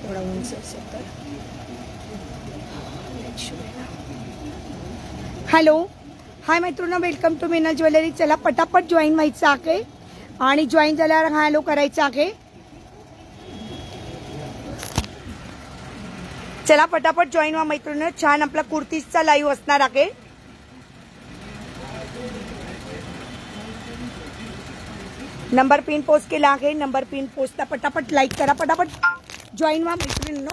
थोडा उंच असेल तर. हॅलो हाय मैत्रिणी, वेलकम टू मीनल ज्वेलरी. चला पटापट जॉईन व्हायचं आहे आणि जॉईन झाल्यावर हॅलो करायचं आहे. चला पटापट जॉईन व्हा मैत्रिणी. छान आपला कुर्तीजचा लाईव्ह असणार आहे. नंबर पिन पोस्ट केला आहे. नंबर पिन पोस्टला पटापट लाईक करा, पटापट जॉईन व्हा मैत्रिणींनो.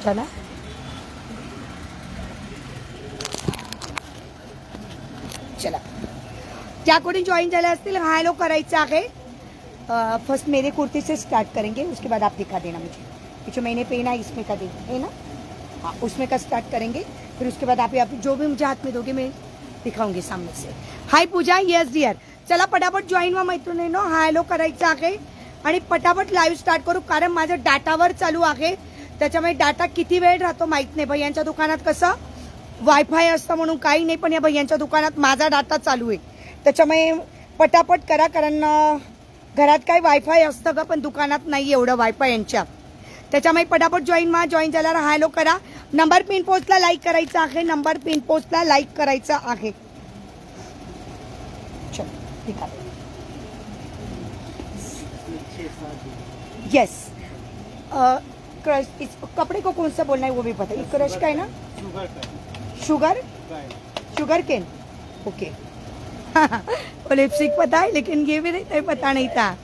चला चला क्या कोई ज्वाइन झाले असतील हॅलो करायचं आहे. फर्स्ट मेरे कुर्ती से स्टार्ट करेंगे, उसके बाद आप दिखा देना मुझे. ये जो मैंने पहना है इसमें का है ना, हाँ उसमें का स्टार्ट करेंगे. फिर उसके बाद आप जो भी मुझे हाथ में दोगे मैं दिखाऊंगी सामने से. हाय पूजा, येस डियर. चला पटापट जॉईन व्हा मैत्रिणींनो, हॅलो करायचं आहे आणि पटापट लाईव्ह स्टार्ट करू. कारण माझं डाटावर चालू आहे, त्याच्यामुळे डाटा किती वेळ राहतो माहित नाही. भैयांच्या दुकानात कसं वायफाय असतं म्हणून काही नाही, पण या भैयांच्या दुकानात माझा डाटा चालू आहे, त्याच्यामुळे पटापट करा. कारण घरात काय वायफाय असतं का, पण दुकानात नाही एवढं वायफाय यांच्या, त्याच्यामुळे पटापट जॉईन व्हा. जॉईन झाल्यावर हॅलो करा. नंबर पिन पोस्टला लाईक करायचं आहे. नंबर पिन पोस्टला लाईक करायचं आहे. चलो ठीक आहे. Yes crush. इस कपड़े को कौन सा बोलना है वो भी पता है. क्रश का है ना, शुगर शुगर केन. ओके वो लिपस्टिक पता है, लेकिन ये भी नहीं पता नहीं था.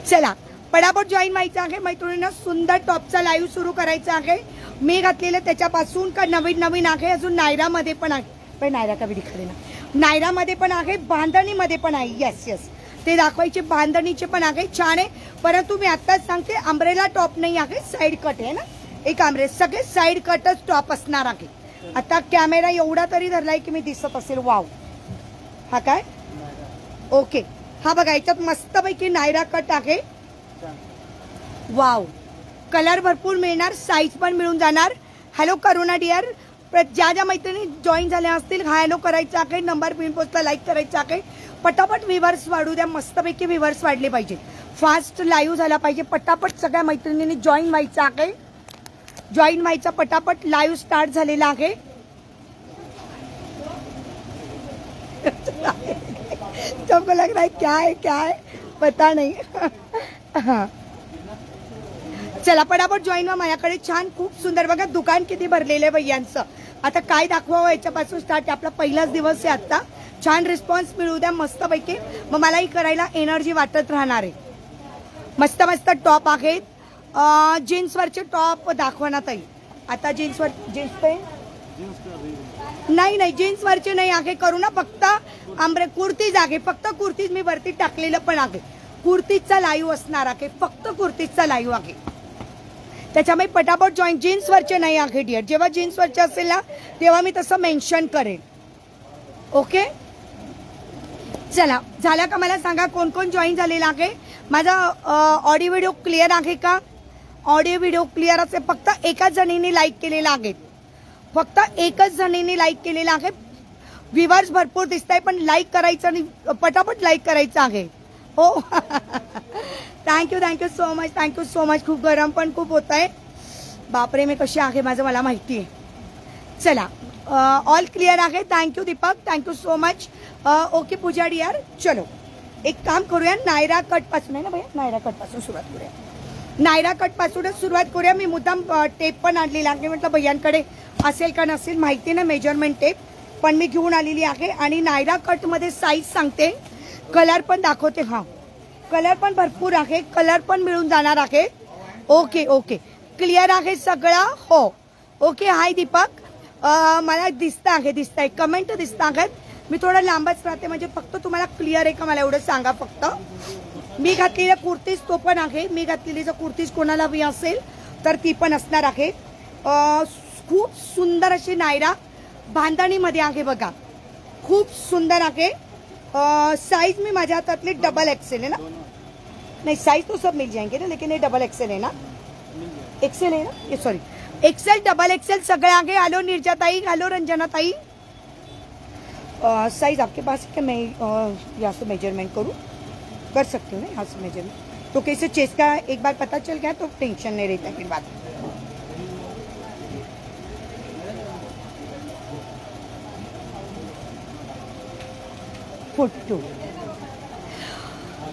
चला पटापट जॉईन व्हायचं आहे मैत्रिणींना. सुंदर टॉपचा लाईव्ह सुरू करायचा आहे. मी घातलेलं त्याच्यापासून का नवीन नवीन आहे. अजून नायरामध्ये पण आहे, पण नायरा का भी दिखा देना. नायरामध्ये पण आहे, बांधणीमध्ये पण आहे. येस येस ते दाखवायचे. बांधणीचे पण आहे, छान आहे. परंतु मी आत्ताच सांगते अंब्रेला टॉप नाही आहे, साईड कट आहे ना. एक सगळे साईड कटच टॉप असणार आहे. आता कॅमेरा एवढा तरी धरलाय की मी दिसत असेल. वाव, हा काय ओके. हा बघा याच्यात मस्तपैकी नायरा कट आहे. वाव, कलर भरपूर मिळणार, साईज पण मिळून जाणार. हॅलो करुणा डिअर. ज्या ज्या मैत्रिणी जॉईन झाल्या असतील हॅलो करायचं आहे. नंबर पिन पोस्टला लाईक करायचं आहे. पटापट व्ह्यूअर्स वाढू द्या, मस्तपैकी व्ह्यूअर्स वाढले पाहिजे. फास्ट लाईव्ह झाला पाहिजे. पटापट सगळ्या मैत्रिणींनी जॉईन व्हायचं आहे. जॉईन व्हायचा पटापट. लाईव्ह स्टार्ट झालेला आहे. सबको लग रहा है क्या है पता नहीं. चला पटापट जॉईन व्हा. माझ्याकडे छान खूप सुंदर बघा दुकान किती भरलेलं आहे भैयांचं. आता काय दाखवावं याच्यापासून स्टार्ट. आपला पहिलाच दिवस आहे आता. छान रिस्पॉन्स मिळू द्या मस्तपैकी. मग मलाही करायला एनर्जी वाटत राहणार आहे. मस्त मस्त टॉप आहेत. जीन्सवरचे टॉप दाखवण्यात येईल. आता जीन्सवर जीन्स पे नाही जीन्सवरचे नाही आहे. करू ना फक्त कुर्तीज आहे. फक्त कुर्तीज मी वरती टाकलेलं पण आहे. कुर्तीजचा लाईव्ह असणार आहे, फक्त कुर्तीजचा लाईव्ह आहे. त्याच्यामुळे पटापट जॉईन. जीन्सवरचे नाही आहे डिअर. जेव्हा जीन्सवरचे असेल ना तेव्हा मी तसं मेन्शन करेन. ओके चला झाला का मला सांगा कोण कोण जॉईन झालेला आहे. माझा ऑडिओ व्हिडिओ क्लिअर आहे का. ऑडिओ व्हिडिओ क्लिअर असेल. फक्त एकाच जणींनी लाईक केलेला आहे. फक्त एकच जणींनी लाईक केलेला आहे. व्ह्यूअर्स भरपूर दिसत आहे, पण लाईक करायचं आणि पटापट लाईक करायचं आहे. हो thank you so much. Thank you so much. खूप गरम पण खूप होत आहे. बापरे मी कशी आहे माझं मला माहिती आहे. चला ऑल क्लिअर आहे. Thank you Deepak. Thank you so much. Okay Pooja dear. चलो एक काम करूया. नायरा कट पासून आहे ना भैया. नायरा कट पासून सुरुवात करूया. नायरा कट पासूनच सुरुवात करूया. मी मुद्दाम टेप पण आणलेला आहे. म्हटलं भैयांकडे असेल का नसेल माहिती ना मेजरमेंट टेप, पण मी घेऊन आलेली आहे. आणि नायरा कट मध्ये साईज सांगते, कलर पण दाखवते. हा कलर पण भरपूर आहे, कलर पण मिळून जाणार आहे. ओके ओके क्लिअर आहे सगळं. हो ओके. हाय दीपक. मला दिसत आहे कमेंट दिसत आहेत. मी थोडं लांबच राहते म्हणजे फक्त तुम्हाला क्लिअर आहे का मला एवढं सांगा फक्त. मी घातलेल्या कुर्तीज तो पण आहे. मी घातलेली जर कुर्तीज कोणाला हवी असेल तर ती पण असणार आहे. खूप सुंदर अशी नायरा बांधणीमध्ये आहे बघा. खूप सुंदर आहे. साईज मी माझ्या हातातली डबल एक्सेल आहे ना. नहीं साइज तो सब मिल जाएंगे ना, लेकिन ये डबल एक्सेल है ना, एक्सेल है ना ये, सॉरी एक्सेल डबल एक्सेल सगळे आगे. हॅलो निर्जाताई, हॅलो रंजनाताई. साइज आपके पास है, मैं यहाँ से मेजरमेंट करूँ, कर सकती हूँ ना यहाँ से मेजरमेंट, तो कैसे चेस्ट का एक बार पता चल गया तो टेंशन नहीं रहता फिर बाद में.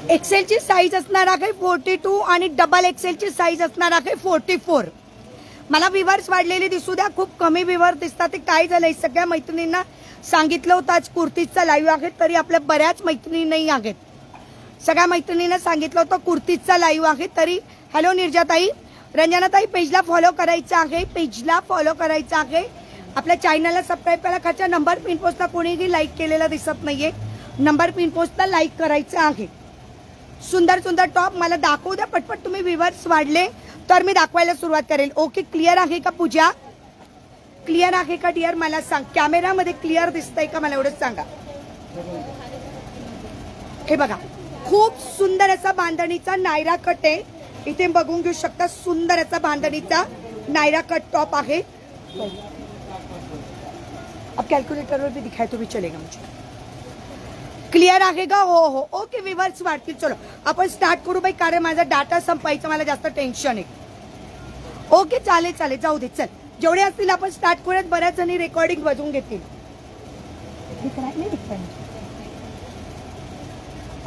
एक्सेलची साईज असणार आहे 42 आणि डबल एक्सेलची साईज असणार आहे 44. मला व्ह्यूअर्स वाढलेले दिसू द्या, खूप कमी व्ह्यूअर दिसतात. ते काय झालंय, सगळ्या मैत्रिणींना सांगितलं होतं आज कुर्तीजचा लाईव्ह आहे, तरी आपल्या बऱ्याच मैत्रिणी नाही आहेत. सगळ्या मैत्रिणींना सांगितलं होतं कुर्तीजचा लाईव्ह आहे तरी. हॅलो निर्जाताई, रंजनाताई पेजला फॉलो करायचं आहे, पेजला फॉलो करायचं आहे. आपल्या चॅनलला सबस्क्राईब करा. खालच्या नंबर पिन पोस्टला कोणीही लाईक केलेला दिसत नाहीये, नंबर पिन पोस्टला लाईक करायचं आहे. सुंदर सुंदर टॉप मला दाखवू द्या पटपट. तुम्ही व्ह्यूअर्स वाढले तर मी दाखवायला सुरुवात करेल. ओके, क्लिअर आहे का पूजा, क्लिअर आहे का डिअर, मला सांग. कॅमेरामध्ये क्लिअर दिसतंय का मला एवढंच सांगा. हे बघा, खूप सुंदर असा बांधणीचा नायरा कट आहे. इथे बघून घेऊ शकता, सुंदर असा बांधणीचा नायरा कट टॉप आहे. अब कॅल्क्युलेटरवर भी दिखाय तो भी चलेगा मुझे. क्लिअर आहे का? हो हो, ओके व्ह्यूअर्स वाढतील. चलो आपण स्टार्ट करू बाई, कारण माझा डाटा संपायचं, मला जास्त टेन्शन आहे. ओके चालेल चालेल, जाऊ दे. चल जेवढे असतील आपण स्टार्ट करूयात. बऱ्याच जणी रेकॉर्डिंग वाजवून घेतील.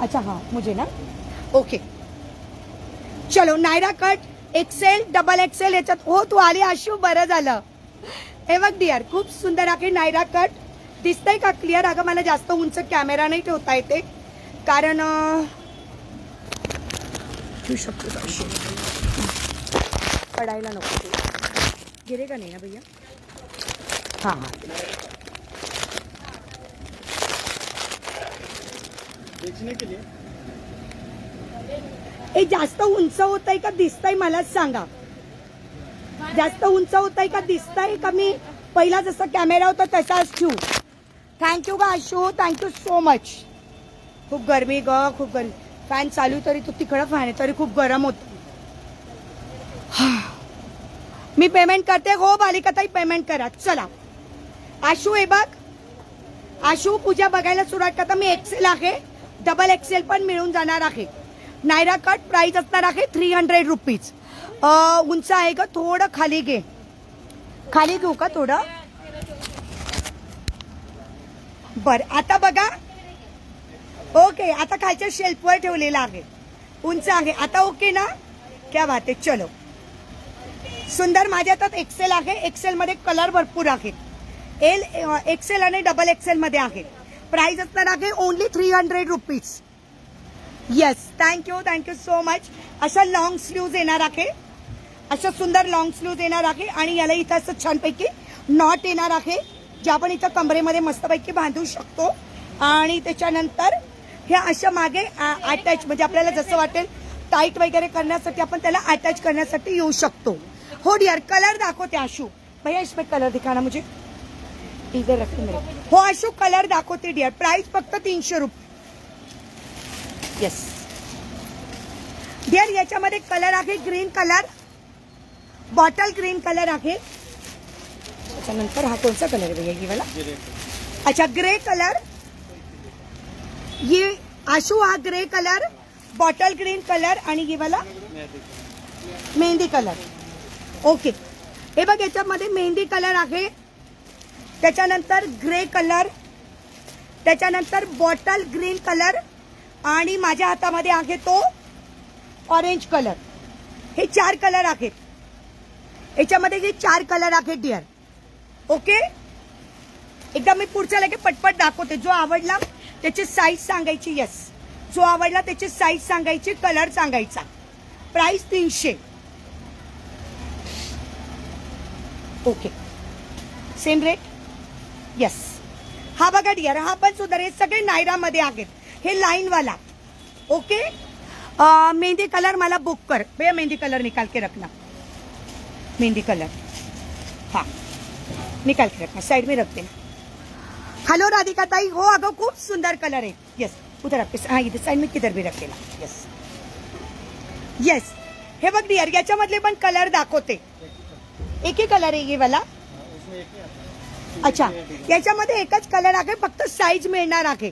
अच्छा हाँ मुझे ना, ओके चलो. Naira cut XL double XL याच्यात. हो तू आली आशू, बरं झालं. हे बघ डिअर, खूप सुंदर आहे नायरा कट. दिसतंय का क्लिअर? अगं मला जास्त उंच कॅमेरा नाही ठेवता येते, कारण ठेवू शकतो आशू, पडायला नको. गिरेगा नहीं ना भैया? हाँ हाँ बेचने के लिए. ए जास्त उंच होतंय का दिसतंय मला सांगा. जास्त उंच होतंय का दिसतंय का? मी पहिला जसा कॅमेरा होता तसाच ठेवू. थँक्यू का आशू, थँक्यू सो मच. खूप गरमी ग, खूप गरमी. फॅन चालू तरी तो तिकडं फॅन आहे तरी खूप गरम होत. मी पेमेंट करते. हो बालिकाताई पेमेंट करा. चला आशू, हे बघ आशू, पूजा बघायला सुरुवात करता. मी एक्सेल आहे, डबल एक्सेल पण मिळून जाणार आहे. नायरा कट प्राइस असणार आहे 300 रुपीज. उंच आहे का? थोडं खाली घे, खाली घेऊ का थोडं? बर आता बघा. ओके, आता खालच्या शेल्फवर ठेवलेला आहे, उंच आहे आता. ओके ना, क्या बात आहे. चलो सुंदर. माझ्या हातात एक्सेल आहे, एक्सेल मध्ये कलर भरपूर आहेत. एल एक्सेल आणि डबल एक्सेल मध्ये आहे. प्राइस असणार आहे only 300 rupees. Yes, thank you thank you so much. अशा लॉंग स्लीव्ज येणार आहे, अशा सुंदर लॉंग स्लीव्ज येणार आहे. आणि याला इथं असं छानपैकी नॉट येणार आहे, जे आपण इथं कमरेमध्ये मस्तपैकी बांधू शकतो. आणि त्याच्यानंतर ह्या अशा मागे अटॅच, म्हणजे आपल्याला जसं वाटेल टाईट वगैरे करण्यासाठी आपण त्याला अटॅच करण्यासाठी येऊ शकतो. हो डियर, कलर दाखवते आशू. भैया इसमें कलर दिखाना मुझे, इधर रखते मेरे. हो आशू, कलर दाखवते डियर. प्राइस फक्त 300 रुपये. येस डियर, याच्यामध्ये कलर आहे green colour, bottle green colour आहे. त्याच्यानंतर हा कोणता कलर आहे भैया? ये वाला. अच्छा ग्रे कलर. ये आशू हा grey colour, bottle green colour आणि ये वाला मेहंदी कलर. ओके, हे बघ याच्यामध्ये मेहंदी कलर आहे, त्याच्यानंतर ग्रे कलर, त्याच्यानंतर बॉटल ग्रीन कलर आणि माझ्या हातामध्ये आहे तो ऑरेंज कलर. हे 4 कलर आहेत. याच्यामध्ये हे 4 कलर आहेत डिअर. ओके, एकदा मी पुढच्या लगे पटपट दाखवते. जो आवडला त्याची साईज सांगायची. येस, जो आवडला त्याची साईज सांगायची, कलर सांगायचा. Price 300. Okay, same rate. Yes, हा बघा डिअर, हा पण सुंदर. हे सगळे नायरा मध्ये आहेत. हे लाईन वाला. ओके, मेहंदी कलर मला बुक कर भैया. मेहंदी कलर निकाल के रखना, मेहंदी कलर. हाँ निकाल के रखना, साइड में रख देना. हेलो राधिका ताई. हो अगं खूप सुंदर कलर आहे. यस, उधर आपके हाँ इधर साइड में किधर भी रख देना. यस येस, हे बघ डिअर, याच्यामधले पण कलर दाखवते. एक ही कलर आहे ये वाला. अच्छा, याच्यामध्ये एकच कलर आहे, फक्त साईज मिळणार आहे.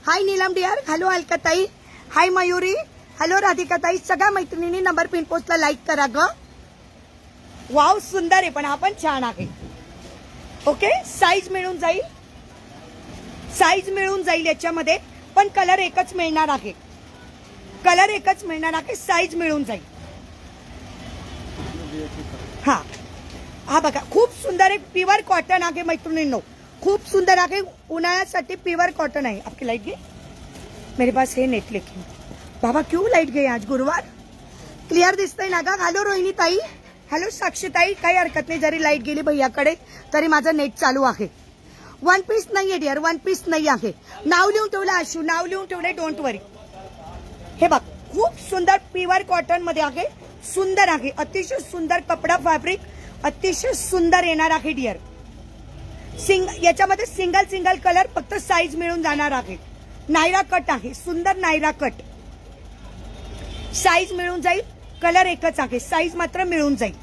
हाय नीलम डिअर, हॅलो अलकाताई, हाय मयुरी, हॅलो राधिकाताई. सगळ्या मैत्रिणींनी नंबर पिन पोस्टला लाईक करा ग. वाव, सुंदर आहे, पण हा पण छान आहे. ओके, साईज मिळून जाईल, साईज मिळून जाईल याच्यामध्ये, पण कलर एकच मिळणार आहे. कलर एकच मिळणार आहे, साईज मिळून जाईल. हा हा बघा, खूप सुंदर एक प्युअर कॉटन आहे मैत्रिणींनो, खूप सुंदर आहे. उन्हाळ्यासाठी प्युअर कॉटन आहे. आपकी लाइट गई मेरे पास है नेट, लेकिन बाबा क्यों लाइट गई आज गुरुवार. क्लिअर दिसतंय ना गा. हॅलो रोहिणी ताई, हॅलो साक्षीताई. काही हरकत नाही, जरी लाईट गेली भैयाकडे तरी माझं नेट चालू आहे. वन पीस नाहीये डिअर, वन पीस नाही आहे. नाव लिहून ठेवलं आशू, नाव लिहून ठेवलंय, डोंट वरी. हे बघ, खूप सुंदर प्युअर कॉटन मध्ये आहे, सुंदर आहे, अतिशय सुंदर कपडा, फॅब्रिक अतिशय सुंदर येणार आहे डिअर. याच्यामध्ये सिंगल सिंगल कलर, फक्त साईज मिळून जाणार आहे. नायरा कट आहे, सुंदर नायरा कट, साईज मिळून जाईल. कलर एकच आहे, साईज मात्र मिळून जाईल.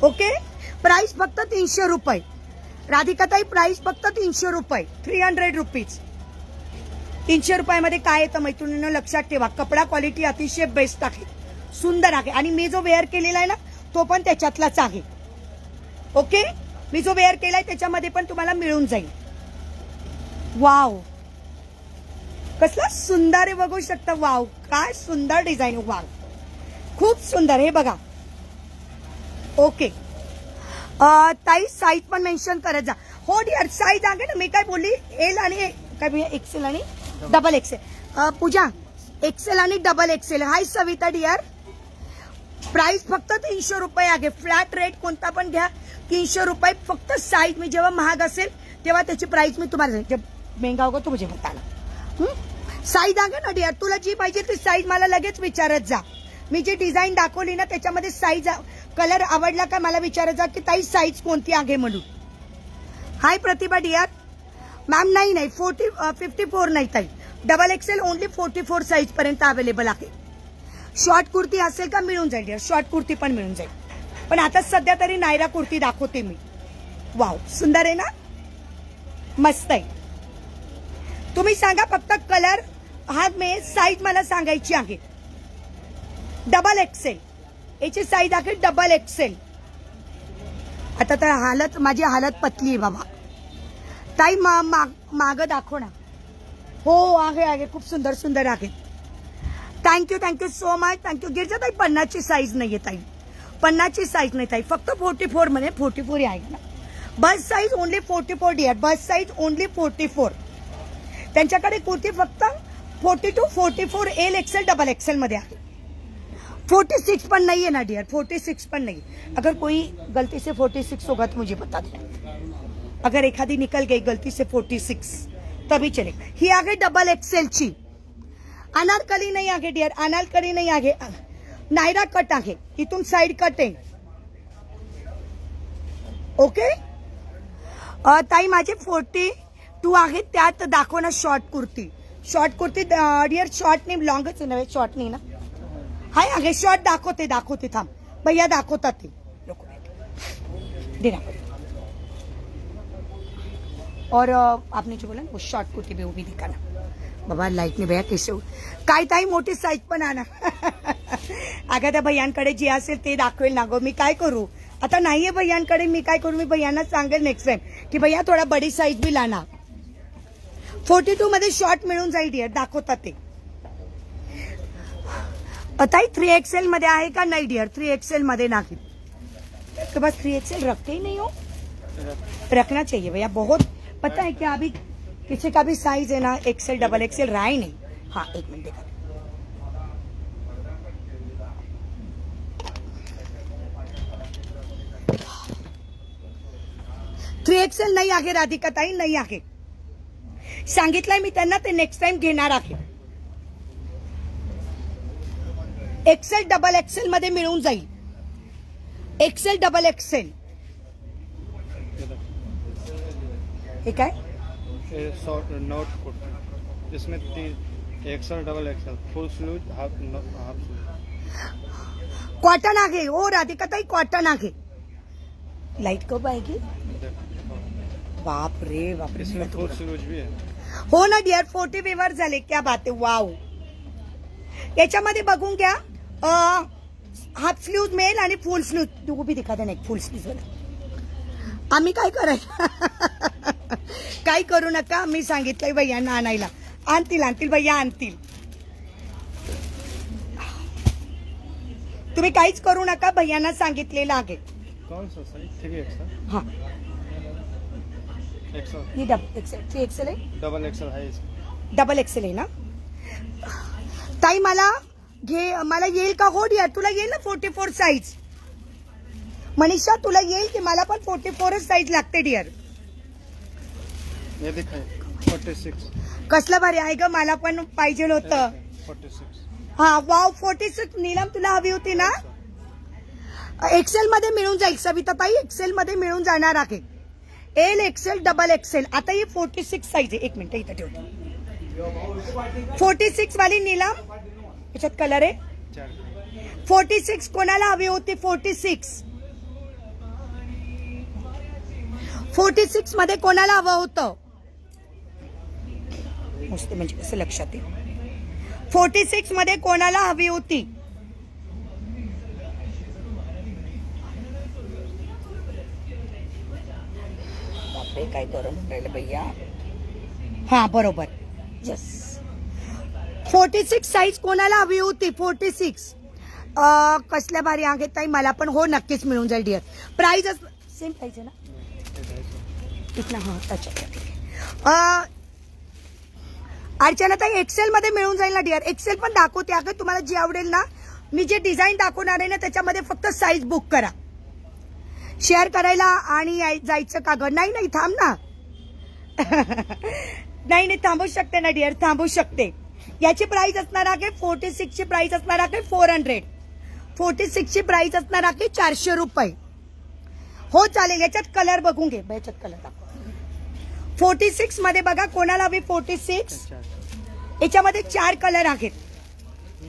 ओके, प्राइस फक्त 300 रुपये. राधिकाताई, प्राइस फक्त 300 रुपये, 300 रुपीज. 300 रुपयामध्ये काय येतं मैत्रिणींनो, लक्षात ठेवा. कपडा क्वालिटी अतिशय बेस्ट आहे, सुंदर आहे. आणि मी जो वेअर केलेला आहे ना, तो पण त्याच्यातलाच आहे. ओके, मी जो वेअर केलाय त्याच्यामध्ये पण तुम्हाला मिळून जाईल. वाव, कसला सुंदर आहे, बघू शकता. वाव, काय सुंदर डिझाईन. वाव, खूप सुंदर. हे बघा. ओके ताई, साईज पण मेन्शन करत जा. हो डिअर, साईज आहे ना, मी काय बोलली, एल आणि काय एक्सेल आणि डबल एक्सेल. पूजा, एक्सेल आणि डबल एक्सेल. हाय सविता डिअर, प्राइस फक्त 300 रुपये आहे. फ्लॅट रेट कोणता पण घ्या, 300 रुपये फक्त. साईज मी जेव्हा महाग असेल तेव्हा त्याची प्राइस मी तुम्हाला, जब महंगा होगा तो मुझे बताना. साईज आहे ना डिअर, तुला जी पाहिजे ती साईज मला लगेच विचारत जा. मी जी डिझाईन दाखवली ना त्याच्यामध्ये साईज, कलर आवडला का मला विचारत जा की ताई साईज कोणती आहे म्हणून. हाय प्रतिभा डिअर. मॅम नाही 54 नाही ताई, डबल एक्सेल ओनली 44 साईज पर्यंत अवेलेबल आहे. शॉर्ट कुर्ती असेल का मिळून जाईल डिअर, शॉर्ट कुर्ती पण मिळून जाईल. पण आता सध्या तरी नायरा कुर्ती दाखवते मी. वाव, सुंदर आहे ना, मस्त आहे. तुम्ही सांगा फक्त कलर, हा मे साईज मला सांगायची आहे. डबल एक्सेल याची साईज आहे, डबल एक्सेल. आता तर माझी हालत पतली आहे बाबा. ताई माग दाखव ना. हो आहे, खूप सुंदर सुंदर आहे. Thank you so much, thank you. Girja ताई, 50 ची साईज नाहीये ताई, 50 ची साईज नाही ताई, फक्त 44 मध्ये. 44 आहे ना, बस साईज ओनली 44 डिअर, बस साईज ओनली 44. त्यांच्याकडे कुर्ती फक्त 42, 44, एल एक्सेल, डबल एक्सेल मध्ये आहे. 46 पण नहीं है ना डियर, 46 पण नहीं. अगर कोई गलती से 46 होगा तो मुझे बता देना. अगर एखादी निकल गई गलती से 46 तभी चलेगा. ही आगे डबल एक्सेल ची. अनारकली नहीं आगे डियर, अनारकली नहीं आगे, नायरा कट आहे. इथून साइड कट आहे. ओके ताई, माझे 42 आहे. त्यात दाखव ना short kurti. Short kurti dear, short नाही, लॉंगच आहे ना, शॉर्ट नाही ना. हाय आगे शॉर्ट दाखवते थांब भैया, दाखवतात ते लोक. देना. और आपने जो बोला वो शॉर्ट कुर्ती भी वो भी दिखाना बाबा. लाईट ने भैया कैसे काय ताई, मोठी साईज पण आणा. अगं त्या भैयांकडे जे असेल ते दाखवेल ना गो, मी काय करू. आता नाहीये भैयांकडे, मी काय करू. मी भैयांना सांगेल नेक्स्ट टाइम की भैया थोडा बडी साईज भी लाना. 42 मध्ये शॉर्ट मिळून जाईल डियर, दाखवतात ते. ताई 3XL मध्ये आहे का नाही डियर, 3XL मध्ये नाही. तो बस 3XL रखते ही नहीं हो, रखना चाहिए भैया. बहुत पता है क्या, अभी किसी का भी साइज है ना एक्सेल डबल एक्सेल रहा ही नहीं. हाँ एक मिनट देखा. थ्री एक्सेल नाही आहे राधिका ताई, नाही आहे. सांगितलंय मी त्यांना, ते नेक्स्ट टाइम घेणार आहे. एक्सेल डबल एक्सेल मध्ये मिळून जाईल. Excel double Excel. हे काय नोट इसमें एक्सेल डबल एक्सेल, फुल स्लीव, हाफ स्लीव. कॉटन आहे हो राधिका ताई, कॉटन आहे. लाइट कब आएगी? बाप रे बाप रे. इसमें फुल स्लीव्स भी है. हो ना डिअर, 40 वेवर झाले. क्या बात आहे, वाव. याच्यामध्ये बघून घ्या, हाफ स्लीव्ह मेल आणि फुल स्लीव्ह. तू उभी दिखा दे ना एक फुल स्लीव्ह वाला. आम्ही काय करायचं? काय करू नका, मी सांगितलंय भैयांना आणायला. आणतील भैया आणतील. तुम्ही काहीच करू नका, भैयांना सांगितलेलं आहे. कौन सा साइज? 3XL. हाँ XL. ये डबल एक्सेल, 3XL आहे. डबल एक्सल है इसमें. डबल एक्सेल आहे ना ताई? मला येईल का हो डिअर? तुला येईल ना 44 साईज? मनीषा तुला येईल की? मला पण 44 साईज लागते डिअर. ये दिखाए 46. कसलं भारी आहे ग, मला पण पाहिजे होतं. 46. हा वाव 46. नीलम तुला हवी होती ना? एक्सेल मध्ये मिळून जाईल सविता ताई, एक्सेल मध्ये मिळून जाणार आहे. L XL double Excel. आता ही 46 साईज आहे. एक मिनिट इथं ठेवतो. 46 वाली नीलम, याच्यात कलर आहे. 46 कोणाला हवी होती? 46 मध्ये कोणाला हवं होतं? मस्त, म्हणजे कसं लक्षात येईल. 46 मध्ये कोणाला हवी होती? बापरे काय गरम राहिलं भैया. हा बरोबर, यस. 46 साईज कोणाला हवी होती? 46. कसल्या भारी आहे ताई, मला पण हो नक्कीच मिळून जाईल डिअर. प्राइस सेम प्राइस आहे ना इथला? हा अच्छा. अर्चना ताई एक्सेल मध्ये मिळून जाईल ना डिअर? एक्सेल पण दाखवते अगं, तुम्हाला जी आवडेल ना. मी जे डिझाईन दाखवणार आहे ना त्याच्यामध्ये फक्त साईज बुक करा. शेअर करायला आणि जायचं का ग? नाही थांब ना. नाही थांबू शकते ना डिअर, थांबू शकते. याची प्राइस असणार आहे 46 ची प्राइस असणार आहे 400. 46 ची प्राइस असणार आहे 400 रुपये. हो चालेल. याच्यात कलर बघून घे, याच्यात कलर दाखव. 46 मध्ये बघा कोणाला हवी? 46. याच्यामध्ये 4 कलर आहेत.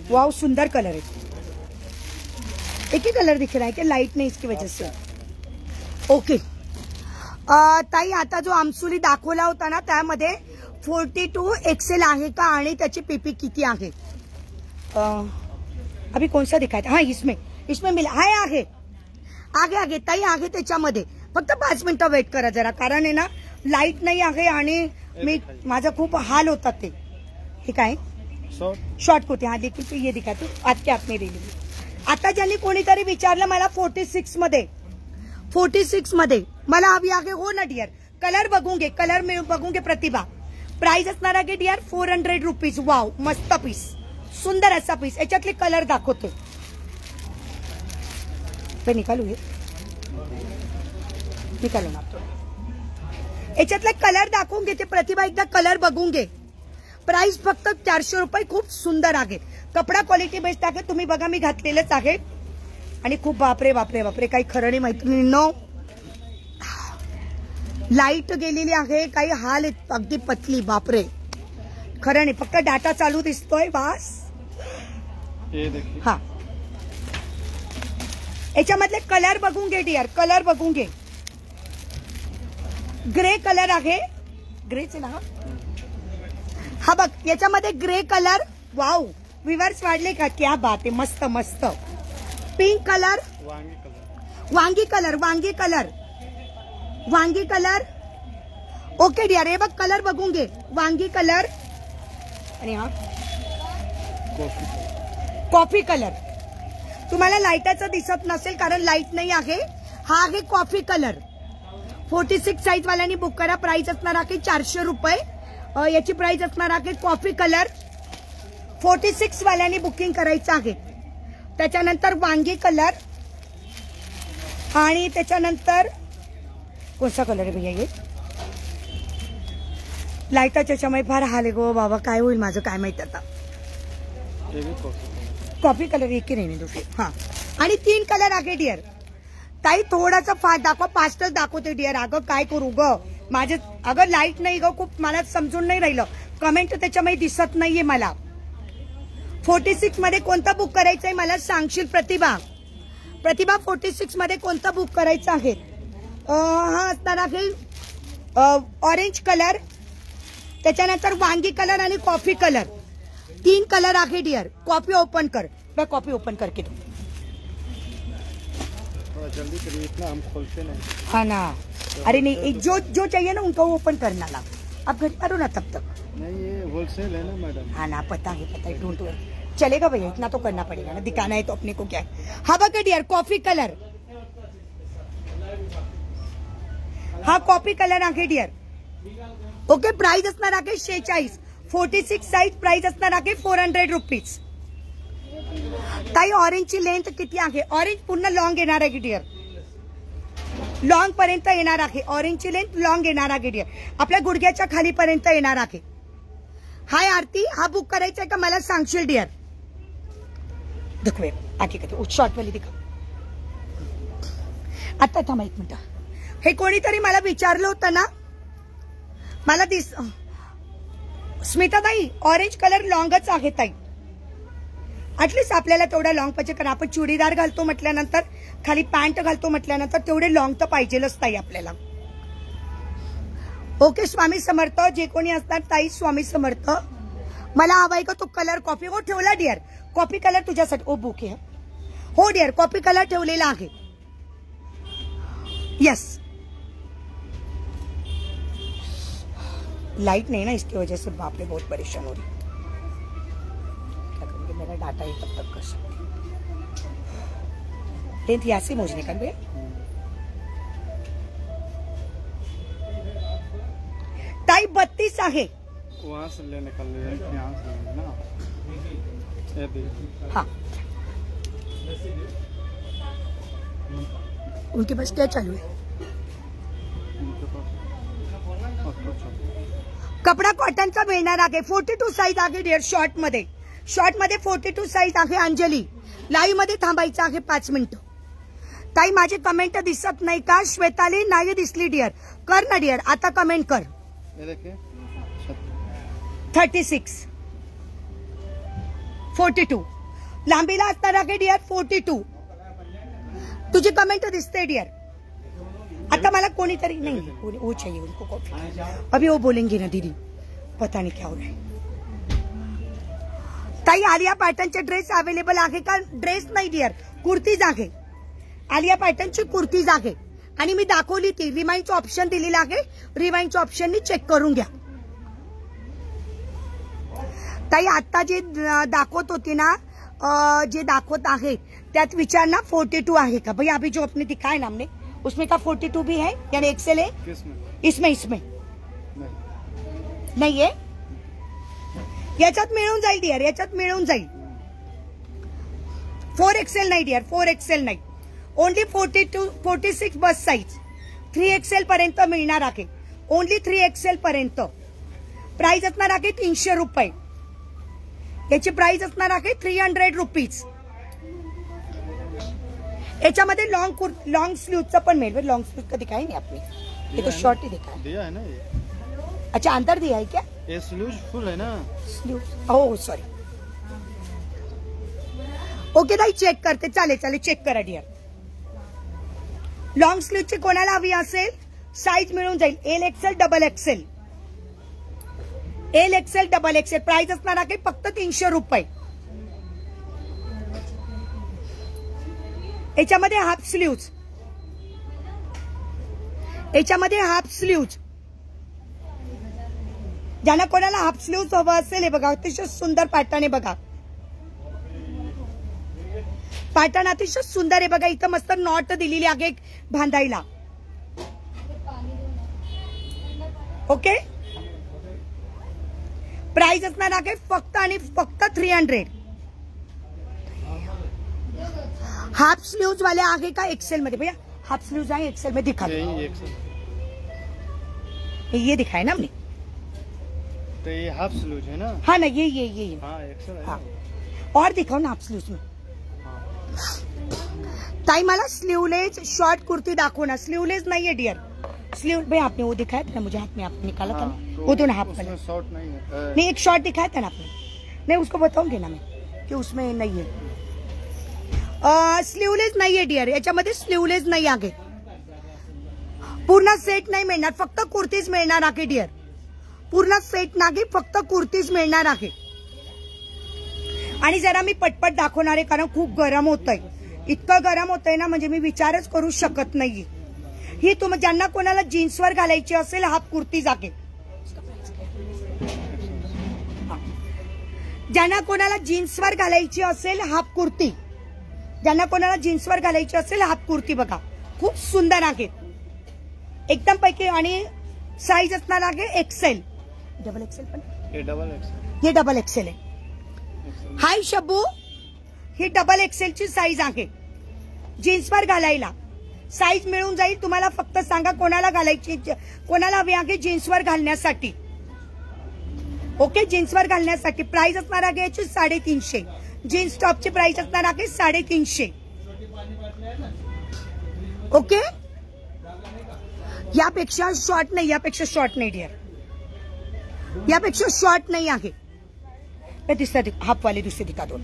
वाव सुंदर कलर है. एक ही कलर दिख रहा है कि लाइट नहीं इसकी वजह से? ओके. ताई आता जो आमसुली दाखवला होता ना त्यामध्ये 42 एक्सेल आहे का आणि त्याची पीपी किती आहे? अभी कौन सा दिखाया था? हाँ इसमें मिला है. आगे ताई आहे त्याच्यामध्ये. फक्त 5 मिनिटं वेट करा जरा, कारण आहे ना लाईट नाही आहे आणि मी माझा खूप हाल होतात ते. हे काय शॉर्ट कुर्ती? हाँ देखील ये दिखाते आज के आपने रेली. आता ज्यांनी कोणीतरी विचारलं मला 46 मध्ये मला हवी आहे हो ना डिअर? कलर बघून घे, कलर बघून घे प्रतिभा. प्राइस असणार आहे डिअर 400 रुपीज. वाव मस्त पीस, सुंदर असा पीस. याच्यातले कलर दाखवते. निकालू ना याच्यातले कलर दाखवून घेते प्रतिभा. एकदा कलर बघून घे. प्राइस फक्त 400 रुपये. खूप सुंदर आहे. कपडा क्वालिटी बेस्ट आहे. तुम्ही बघा मी घातलेलंच आहे आणि खूप बापरे काही खरं नाही मैत्रिणींनो. लाईट गेलेली आहे, काही हाल अगदी पतली. बापरे खरं नाही. फक्त डाटा चालू दिसतोय बस. हा याच्यामधले कलर बघून घे डिअर, कलर बघून घे. ग्रे कलर आहे. ग्रेच ना हा बघ. याच्यामध्ये ग्रे कलर. वाव विवर्स वाढले का? क्या बात आहे. मस्त मस्त. पिंक कलर, वांगी कलर. Okay dear. हे बघ कलर बघून घे. वांगी कलर आणि हा कॉफी कलर. तुम्हाला लाईटाचं दिसत नसेल कारण लाईट नाही आहे. हा आहे कॉफी कलर. 46 साईज वाल्यांनी बुक करा. प्राइस असणार आहे 400 रुपये. याची प्राइस असणार आहे कॉफी कलर. 46 वाल्यांनी बुकिंग करायचं आहे. त्याच्यानंतर वांगी कलर आणि त्याच्यानंतर कोणता कलर आहे भैया? ये लाईटाच्या त्याच्यामुळे फार हाल आहे गो बाबा. काय होईल माझं काय माहिती आता. कॉफी कलर एक ही नाही दुसरे. हा आणि 3 कलर आहे डिअर. ताई थोडासा फास्ट दाखवा. फास्टच दाखवते डिअर. अगं काय करू ग माझे. अगं लाईट नाही ग खूप. मला समजून नाही राहिलं. कमेंट त्याच्यामध्ये दिसत नाहीये मला. 46 मध्ये कोणता बुक करायचा आहे मला सांगशील प्रतिभा. प्रतिभा 46 मध्ये कोणता बुक करायचा आहे? हा असणार आहे ऑरेंज कलर, त्याच्यानंतर वांगी कलर आणि कॉफी कलर. 3 कलर आहे डियर. कॉपी ओपन कर. मैं कॉपी ओपन करके दूं. थोड़ा जल्दी करिए, इतना हम खोलते नहीं. हाँ ना. अरे नहीं, जो जो चाहिए ना उनको ओपन करना ना. आप घर करो ना तब तक. नहीं, ये होलसेल है ना मैडम. हाँ ना, पता है डोंट वरी. चलेगा भैया, इतना तो करना पड़ेगा ना, दिखाना है तो अपने को क्या है. हा बघा डियर, कॉफी कलर. हा कॉफी कलर आहे डियर. ओके, प्राइस असणार आहे 46. 46 साइज प्राइस असणार आहे 400 रुपीज. ताई ऑरेंजची लेंथ किती आहे? ऑरेंज पूर्ण लॉंग येणार आहे डियर. लॉंग पर्यंत येणार आहे. ऑरेंजची लेंथ लॉंग येणार आहे डियर. आपल्या गुडघ्याच्या खालीपर्यंत येणार आहे. हाय आरती, हा बुक करायचा आहे का मला सांगशील डियर? देखो आगे कधी शॉर्ट वाली दिखा. आता थांबा 1 मिनिट. हे कोणीतरी मला विचारलं होतं ना, मला स्मिता ताई ऑरेंज कलर लॉंगच आहे ताई. ऍटलीस्ट आपल्याला तेवढा लॉंग पाहिजे, कारण आपण चुडीदार घालतो म्हटल्यानंतर, खाली पॅन्ट घालतो म्हटल्यानंतर तेवढे लॉंग तर पाहिजेलच ताई आपल्याला. ओके, स्वामी समर्थ. जे कोणी असतात ताई स्वामी समर्थ. मला हवाय का तो कलर कॉपी? हो ठेवला डिअर, कॉपी कलर तुझ्यासाठी. ओ बुक आहे. हो डिअर, कॉपी कलर ठेवलेला आहे. यस, लाइट नहीं ना, इसकी वजह से बाप रे बहुत परेशान हो रही. क्या करेंगे, मेरा डाटा ही तब तक कर सकती. लेंथ यहाँ से मोजने का भैया. ताई 32 आहे. वहाँ से ले निकल ले, यहाँ से लेंगे ना. ये देखिए. हाँ, उनके पास क्या चालू है? उनके पास अच्छा. कपडा कॉटनचा मिळणार आहे. 42 साईज आहे डिअर. शॉर्ट मध्ये 42 साईज आहे. अंजली, लाईव्ह मध्ये थांबायचं आहे 5 मिनिटं. ताई माझे कमेंट दिसत नाही का? श्वेताली नाही दिसली डिअर. कर ना डिअर, आता कमेंट कर. ये देखिए 36 42 लांबीला असणार आहे डिअर. 42 तुझी कमेंट दिसते डिअर. आता मला कोणीतरी नहीं, वो चाहिए उनको कॉफी. अभी वो बोलेंगे ना दीदी, पता नहीं क्या हो रहा है. ताई आलिया पॅटर्नचे ड्रेस अवेलेबल आहे का? ड्रेस नाही डिअर, कुर्तीज आहे. आलिया पॅटर्नची कुर्तीज आहे आणि मी दाखवली ती. रिमाइंडचं ऑप्शन दिलेलं आहे, रिमाइंडच्या ऑप्शननी चेक करून घ्या. ताई आता जे दाखवत होती ना, जे दाखवत आहे त्यात विचार ना 42 आहे का भैया? अभी जो अपने दिखाए ना हमने, उसमें का 42 भी है, यानी एक्सेल है? किसमें? इसमें नहीं है. याच्यात मिळून जाईल डिअर, याच्यात मिळून जाईल. 4 एक्सेल नाही डिअर, 4 एक्सेल नाही. ओनली 42 46 बस साईज. 3 एक्सेल पर्यंत मिळणार आहे. ओनली 3 एक्सेल पर्यंत. प्राइस असणार आहे 300 रुपये. याची प्राइस असणार आहे 300 रुपीज. याच्यामध्ये लॉन्ग स्लीवचा पण मिळेल. लॉन्ग स्लीव का दिखाई नहीं आपने? ये तो शॉर्ट ही दिखा है. दिया है ना ये. अच्छा, अंदर दिया है क्या? ये स्लीव फुल है ना. Slew, oh sorry. ओके ताई, चेक करते. चालेल चेक करा डिअर. लॉन्ग स्लीवची कोणाला हवी असेल साईज मिळून जाईल. L XL double Excel. L XL double Excel. Price असणार आहे फक्त 300 रुपये. याच्यामध्ये हाफ स्लीव्ज, याच्यामध्ये हाफ स्लीव्ज. ज्यांना कोणाला हाफ स्लीव्ज हवं असेल, हे बघा अतिशय सुंदर पॅटर्न आहे. बघा पॅटर्न अतिशय सुंदर आहे. बघा इथं मस्त नॉट दिलेली आहे बांधायला. ओके, प्राइस असणार आहे फक्त आणि फक्त 300. हाफ स्लीव्स वाले आगे का एक्सेल में भैया? हाफ स्लीव्स आए एक्सेल में, दिखा. ये दिखाया ना हमने. तो ये हाफ स्लीव है ना? हाँ ना, ये हाँ, एक्सेल है. हाँ, और दिखाओ ना हाफ स्लीव्स में. ताई मला स्लीवलेस शॉर्ट कुर्ती दाखो ना. स्लीवलेस नहीं है डियर. स्लीव भैया आपने वो दिखाया था ना मुझे, हाथ में आपने निकाला था ना, वो तो ना हाफ कलर. शॉर्ट नहीं है. नहीं, एक शॉर्ट दिखाया था ना आपने. नहीं, उसको बताऊंगी ना मैं. कि उसमें नहीं है? स्लीवलेस नाही आहे डिअर, याच्यामध्ये स्लीवलेस नाही आहे. पूर्ण सेट नाही मिळणार, फक्त कुर्तीज मिळणार आहे डिअर. पूर्ण सेट नाही, फक्त कुर्तीज मिळणार आहे. आणि जरा मी पटपट दाखवणार आहे कारण खूप गरम होतंय. इतकं गरम होतंय ना म्हणजे मी विचारच करू शकत नाहीये. ही तुम्ही ज्यांना कोणाला जीन्सवर घालायची असेल हाफ कुर्ती जागे, ज्यांना कोणाला जीन्सवर घालायची असेल हाफ कुर्ती, ज्यांना कोणाला जीन्सवर घालायची असेल हाफ कुर्ती बघा, खूप सुंदर आहे एकदम पैकी. आणि साईज असणार आहे एक्सेल, डबल एक्सेल पण, हे डबल एक्सेल आहे. हाय शब्बू, ही डबल एक्सेलची साईज आहे जीन्सवर घालायला. साईज मिळून जाईल तुम्हाला, फक्त सांगा कोणाला घालायची, कोणाला हवी आहे जीन्सवर घालण्यासाठी. ओके, जीन्सवर घालण्यासाठी. प्राइस असणार आहे याची 350. जीन्स टॉपची प्राइस असणार आहे 350. ओके, यापेक्षा शॉर्ट नाही, यापेक्षा शॉर्ट नाही डिअर, यापेक्षा शॉर्ट नहीं आगे. मैं तीसरा हाफ वाले दूसरे दिखा दो.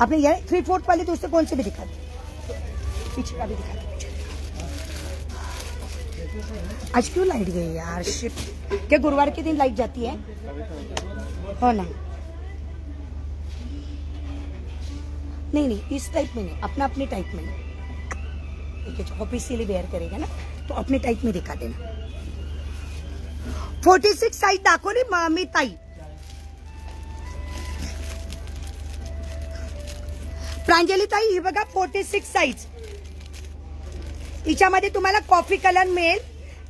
आपने ये 3/4 वाले दूसरे कौन से भी दिखा दो, पीछे का भी दिखा दो. आज क्यों लाइट गई यार, शिट. क्या गुरुवार के दिन लाइट जाती है? हो ना. नहीं नहीं, इस टाइप में नहीं, अपना अपने टाइप में. ऑफिशियली वेयर करेगा ना तो अपने टाइप में दिखा देना. 46 साईज दाखवली मी ताई. प्रांजली ताई ही बघा 46 साईज. हिच्यामध्ये तुम्हाला कॉफी कलर मिळेल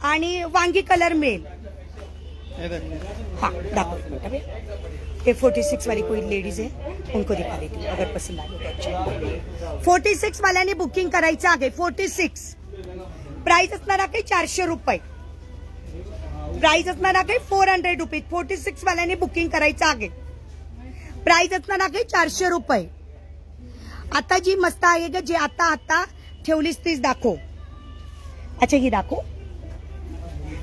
आणि वांगी कलर मिळेल. हाँ दाखो, ये 46 वाली कोई लेडीज है उनको दिखा देती हूँ अगर पसंद आए तो. अच्छा, 46 वाल्याने बुकिंग करायचं आहे. 46 प्राइस असणार आहे 400 रुपये. प्राइस असणार आहे 400 रुपीज. 46 वाल्याने बुकिंग करायचं आहे. प्राइस असणार आहे 400 रुपये. आता जी मस्त आहे ग, जे आता आता ठेवलीस तीच दाखव. अच्छा ही दाखव.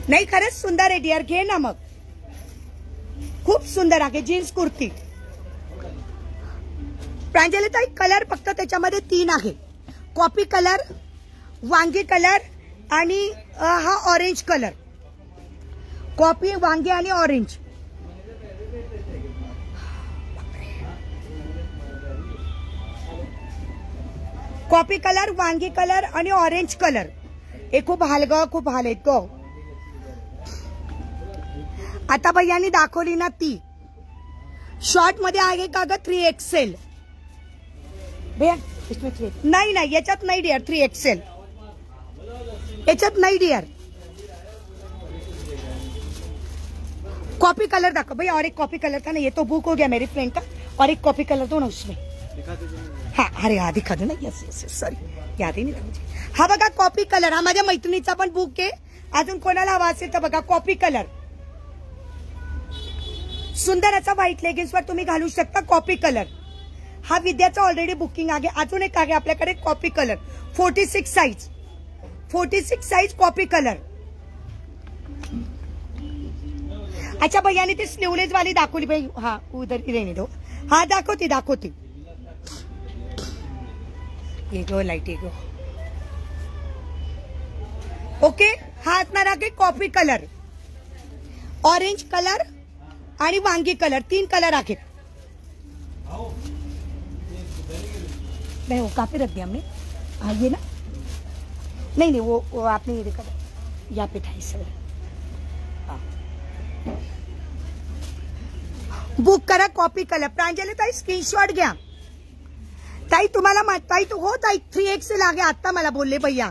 नाही खरंच सुंदर आहे डिअर, घे ना मग. खूप सुंदर आहे जीन्स कुर्ती. प्रांजली ताई कलर फक्त त्याच्यामध्ये 3 आहे. कॉफी कलर, वांगी कलर आणि हा ऑरेंज कलर. कॉफी, वांगी आणि ऑरेंज. कॉफी कलर, वांगी कलर आणि ऑरेंज कलर. हे खूप हाल ग, खूप हाल आहेत ग. आता भैयानी दाखवली ना ती शॉर्ट मध्ये आहे का ग 3XL. भैया इसमें 3 नाही नाही, याच्यात नाही डिअर 3XL, याच्यात नाही डिअर. कॉपी कलर दाखो भैया. और एक कॉपी कलर का नहीं, ये तो बुक हो गया मेरी फ्रेंड का. और एक कॉपी कलर दो ना उसमें. हाँ अरे हाँ दिखा दो ना. यस यस सॉरी, याद ही नाही था मुझे. हा बघा कॉपी कलर, हा माझ्या मैत्रिणीचा पण बुक आहे. अजून कोणाला हवा असेल तर बघा कॉपी कलर. सुंदर असा व्हाईट लेगिन्स वर तुम्ही घालू शकता. कॉपी कलर हा विद्याचा ऑलरेडी बुकिंग आहे. अजून एक आहे आपल्याकडे copy colour. 46 size, 46 size copy colour. अच्छा भैयाने ती स्लीवलेस वाली दाखवली भाई. हा उधर रहने दो. हा दाखवती दाखवती. ये गो लाईट ये गो. ओके, हा असणार आहे कॉफी कलर, ऑरेंज कलर आणि वांगी कलर. 3 कलर आहेत. नहीं वो कहाँ पे रख दिया हमने? हाँ ये ना, नहीं नहीं वो आपने ये देखा यहाँ पे था इस. बुक करा कॉपी कलर. प्रांजली ताई स्क्रीनशॉट घ्या. ताई तुम्हाला ताई तो हो ताई 3XL आगे आता मला बोलले भैया.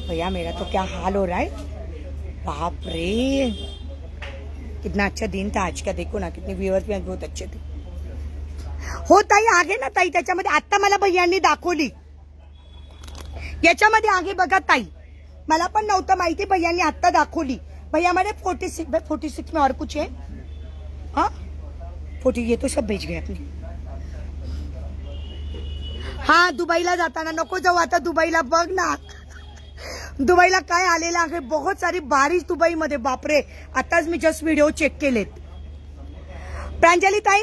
भैया मेरा तो क्या हाल हो रहा है. बाप रे, कितना अच्छा दिन था आज का. देखो ना कितने व्यूअर्स भी बहुत अच्छे थे. हो ताई आगे ना ताई, त्याच्यामध्ये आता मला भैयांनी दाखवली. याच्यामध्ये आगे बघा ताई, मला पण नव्हतं माहिती, भैयांनी आता दाखवली. भैया मैंने 46 में और कुछ है. हाँ 40, ये तो सब बेच गए अपने. हा दुबईला जाताना नको जाऊ आता. दुबईला बघ ना, दुबईला काय आलेलं आहे. बहुत सारी बारिश दुबईमध्ये. बापरे, आताच मी जस्ट व्हिडिओ चेक केलेत. प्रांजली ताई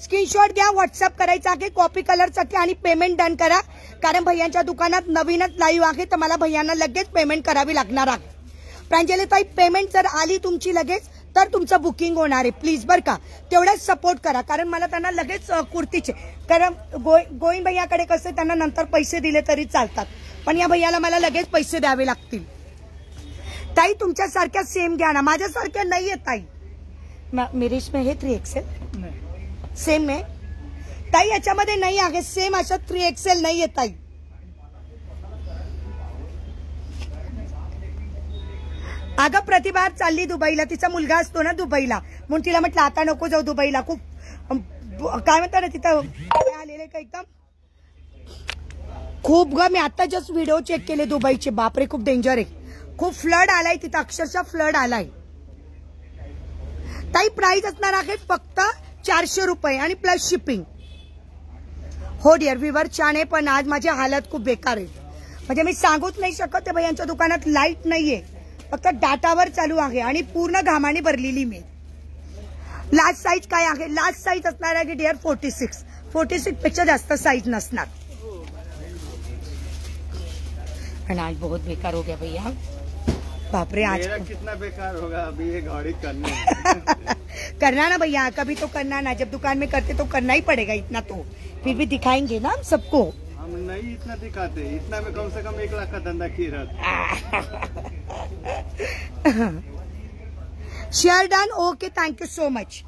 स्क्रीनशॉट घ्या, व्हॉट्सअप करायचा आहे कॉपी कलरसाठी आणि पेमेंट डन करा, कारण भैयांच्या दुकानात नवीनच लाईव्ह आहे तर मला भैयांना लगेच पेमेंट करावी लागणार आहे. प्रांजली ताई पेमेंट जर आली तुमची लगेच तर तुमचं बुकिंग होणार आहे, प्लीज बरं का, तेवढाच सपोर्ट करा, कारण मला त्यांना लगेच कुर्तीचे, कारण गोविंद भैयाकडे कसे त्यांना नंतर पैसे दिले तरी चालतात, पण या भैयाला मला लगेच पैसे द्यावे लागतील. ताई तुमच्यासारख्या सेम घ्या ना, माझ्यासारख्या नाही आहे ताई. मेरे इसमें हे 3XL सेम आहे ताई, याच्यामध्ये नाही आहे सेम अशा 3XL नाही आहे ताई. अगं प्रतिभा चालली दुबईला, तिचा मुलगा असतो ना दुबईला, म्हणून तिला म्हटलं आता नको जाऊ दुबईला, खूप काय म्हणतात ना तिथं आलेले का एकदम खूप ग. मी आता जस्ट व्हिडिओ चेक केले दुबईचे, बापरे खूप डेंजर आहे, खूप फ्लड आलाय तिथं, अक्षरशः फ्लड आलाय. ताई प्राइस असणार आहे फक्त 400 रुपये आणि प्लस शिपिंग. हो डिअर व्हिवर छान आहे, पण आज माझी हालत खूप बेकार आहे, म्हणजे मी सांगूच नाही शकत. भैयांच्या दुकानात लाईट नाहीये, फक्त डाटावर चालू आहे आणि पूर्ण घामाने भरलेली मी. लार्ज साईज काय आहे, लार्ज साईज असणार आहे डिअर 46 पेक्षा जास्त साईज नसणार. आणि आज बहुत बेकार हो गया भैया, बापरे आज मेरा कितना बेकार होगा अभी ये गाड़ी करने करना ना भैया, कभी तो करना ना, जब दुकान में करते तो करना ही पड़ेगा इतना, तो फिर भी दिखाएंगे ना हम सबको. हम नहीं इतना दिखाते, इतना में कम से कम 1 लाख का धंधा किया. Share done, okay thank you so much.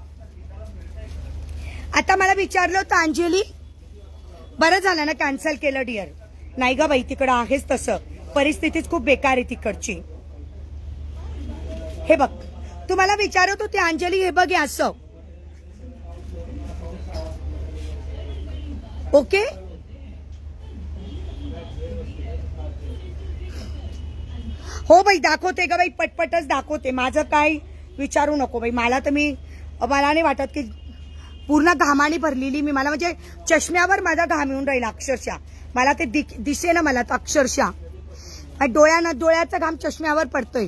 आता मला विचारलं होतं अंजली, बरं झालं ना कॅन्सल केलं डिअर. नाही ग बाई, तिकडं आहेच तसं, परिस्थितीच खूप बेकार आहे तिकडची. हे बघ तुम्हाला विचारत होते अंजली, हे बघ असं ओके. हो बाई दाखवते ग बाई, पटपटच दाखवते, माझं काय विचारू नको बाई. मला नाही वाटत की पूर्ण घामाने भरलेली मी, मला म्हणजे चष्म्यावर माझा घाम येऊन राहिला अक्षरशः, मला ते दिसे ना, मला तर अक्षरशः डोळ्याचा घाम चष्म्यावर पडतोय.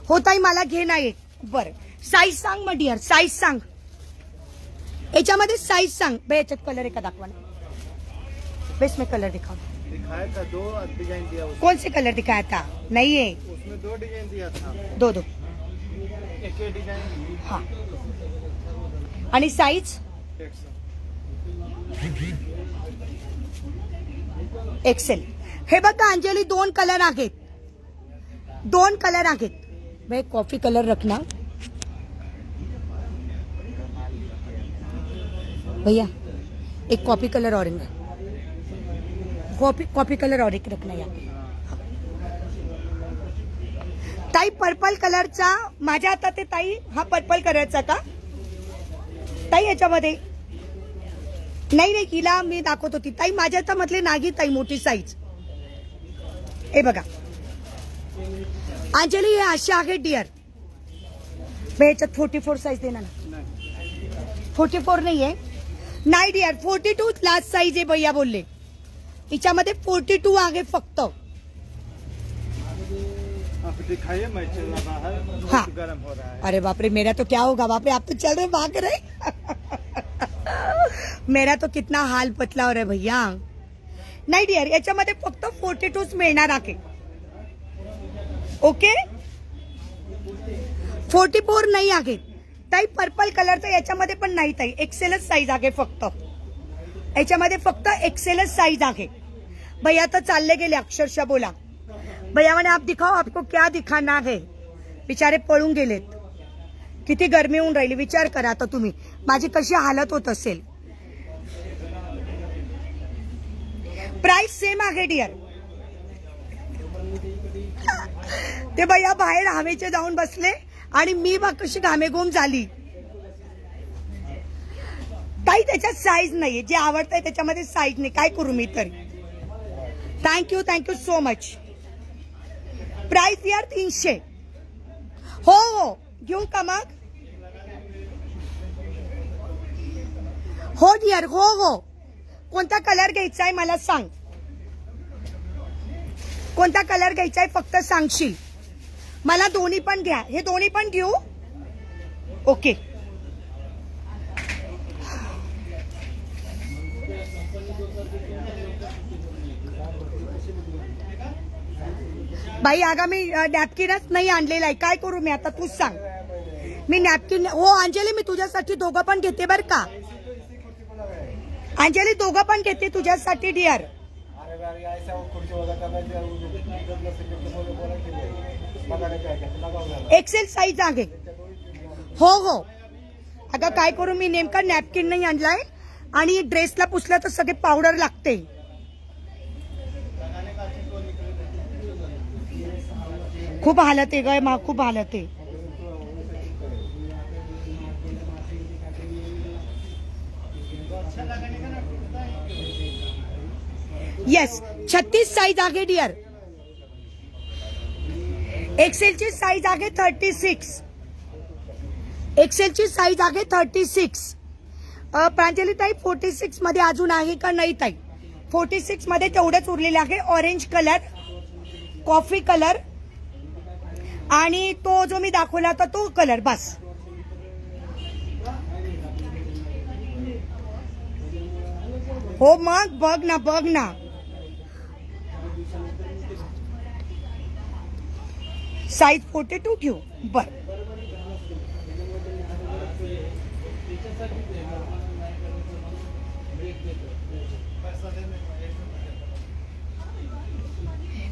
हो ताई मला घे नाही. बरं साईज सांग मग डिअर, साईज सांग, याच्यामध्ये साईज सांग. बे याच्यात कलर आहे का दाखवा ना, बेस में कलर दिखाओ. दिखाया था 2 डिजाइन दिया, कौन से कलर दिखाया था, नहीं है उसमें 2 डिजाइन दिया था, 2 एक डिजाइन. हाँ आणि साईज एक्सेल. हे बघा अंजली 2 कलर आहेत, 2 कलर आहेत. मैं कॉफी कलर रखना भैया, एक कॉफी कलर और कॉफी कलर और एक रखना या ताई. पर्पल कलरचा माझ्या हातात आहे ताई, हा पर्पल कलरचा का ताई, याच्यामध्ये नाही हिला मी दाखवत होती ताई, माझ्या हातामधले नागी ताई मोठी साईज. हे बघा अंजली, हे अशा आहे डिअर. याच्यात 44 साईज देणार ना, 44 नाहीये, नाही डिअर 42 लास्ट साईज आहे भैया बोलले, हिच्यामध्ये 42 आहे फक्त. दिखाइए, मैं चल रहा है, हाँ गर्म हो रहा है. अरे बाप रे, मेरा तो क्या होगा बाप रे, आप तो चल रहे भाग रहे. मेरा तो कितना हाल पतला हो रहा है भैया. नाही डिअर याच्यामध्ये फक्त 42 मिळणार आहे, ओके 44 नाही आहे ताई. पर्पल कलरचा याच्यामध्ये पण नाही ताई, एक्सेलच साईज आहे फक्त, याच्यामध्ये फक्त एक्सेलच साईज आहे. भैया तर चालले गेले अक्षरशः, बोला भैया म्हणे आप दिखाओ, आपको क्या दिखाना है, बिचारे पळून गेलेत. किती गरमी होऊन राहिली विचार करा आता तुम्ही, माझी कशी हालत होत असेल. प्राइस सेम आहे डिअर. ते भैया बाहेर हवेचे जाऊन बसले आणि मी बघ कशी घामेघूम झाली. ताई त्याच्यात साईज नाहीये, जे आवडतंय त्याच्यामध्ये साईज नाही, काय करू मी तरी. Thank you so much. प्राइस यार 300. हो घेऊ का मग, हो डिअर हो. कोणता कलर घ्यायचा आहे मला सांग, कोणता कलर घ्यायचा आहे फक्त सांगशील मला. दोन्ही पण घ्या, हे दोन्ही पण घेऊ, ओके. बाई अगं मी नॅपकिनच नाही आणलेला आहे, काय करू मी आता तूच सांग. मी नॅपकिन हो अंजली मी तुझ्यासाठी दोघं पण घेते बर का. अंजली दोघं पण घेते तुझ्यासाठी डिअर. एक्सेल साईज आहे. हो हो अगं काय करू मी नेमका नॅपकिन नाही आणलाय आणि ड्रेसला पुसलं तर सगळे पावडर लागते. खूप हालत आहे ग खूप हालत आहे. येस 36 साईज आहे डिअर. एक्सेलची साईज आहे 36. एक्सेलची साईज आहे 36. प्रांजली ताई 46 मध्ये अजून आहे का नाही ताई? 46 मध्ये तेवढंच उरलेलं आहे. ऑरेंज कलर, कॉफी कलर आणि तो जो मी दाखवला होता तो कलर बस. हो मग बघ ना बघ ना. साईज 42 ठेवू बर.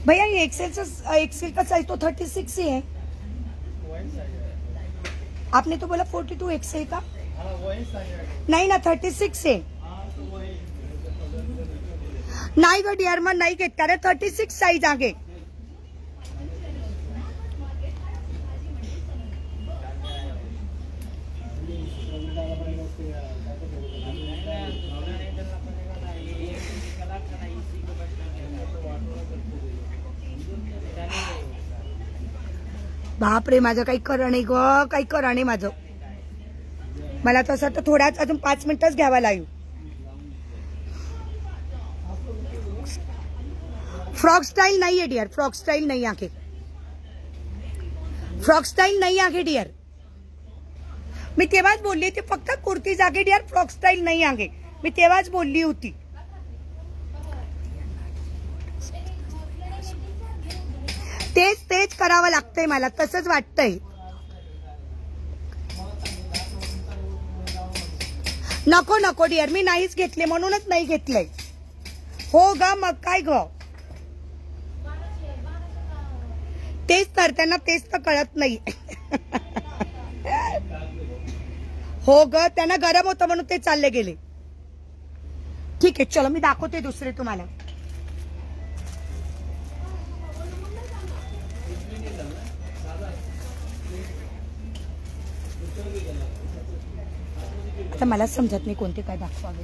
भैया ये एक्सेल का साइज तो 36 ही है. आपने तो बोला 42 एक्सेल का. नहीं ना 36 है. नाही ग डिअर मग नाही घेत कारण 36 साईज आहे. बापरे माझं काही करा नाही ग काही करा नाही माझं. मला तसं तर थोड्याच अजून 5 मिनिटच घ्यावा लागेल. फ्रॉक स्टाईल नाही आहे डिअर. फ्रॉक स्टाईल नाही आहे. फ्रॉक स्टाईल नाही आहे डिअर. मी तेव्हाच बोलली ती फक्त कुर्ती जागे डिअर. फ्रॉक स्टाईल नाही आहे. मी तेव्हाच बोलली होती. तेच तेच करावं लागतंय मला तसंच वाटतंय. नको नको डिअर मी नाहीच घेतले म्हणूनच नाही घेतलंय. हो ग मग काय ग तेच तर त्यांना तेच तर कळत नाही. हो ग त्यांना गरम होतं म्हणून ते चालले गेले. ठीक आहे चलो मी दाखवते दुसरे तुम्हाला. आता मला समजत नाही कोणते काय दाखवावे.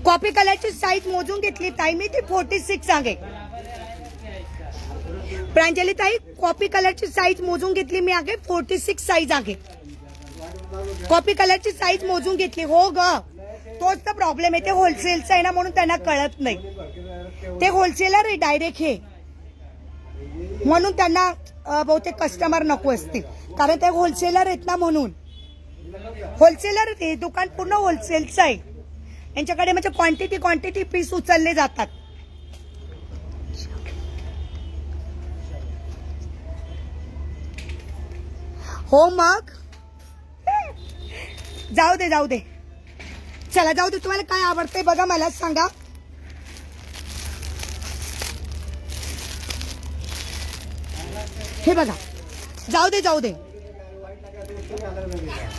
कॉपी कलरची साईज मोजून घेतली ताई मी ती 46 आहे. प्रांजली ताई कॉपी कलरची साईज मोजून घेतली मी आहे 46 साईज आहे. कॉपी कलरची साईज मोजून घेतली. हो ग तोच तर प्रॉब्लेम आहे. ते होलसेलचं आहे ना म्हणून त्यांना कळत नाही. ते होलसेलर आहे डायरेक्ट हे म्हणून त्यांना बहुतेक कस्टमर नको असतील कारण ते होलसेलर आहेत ना म्हणून. होलसेलर ते दुकान पूर्ण होलसेलचं आहे. यांच्याकडे म्हणजे क्वांटिटी पीस उचलले जातात. हो मग जाऊ दे जाऊ दे चला जाऊ दे. तुम्हाला काय आवडतंय बघा मला सांगा. हे बघा जाऊ दे जाऊ दे.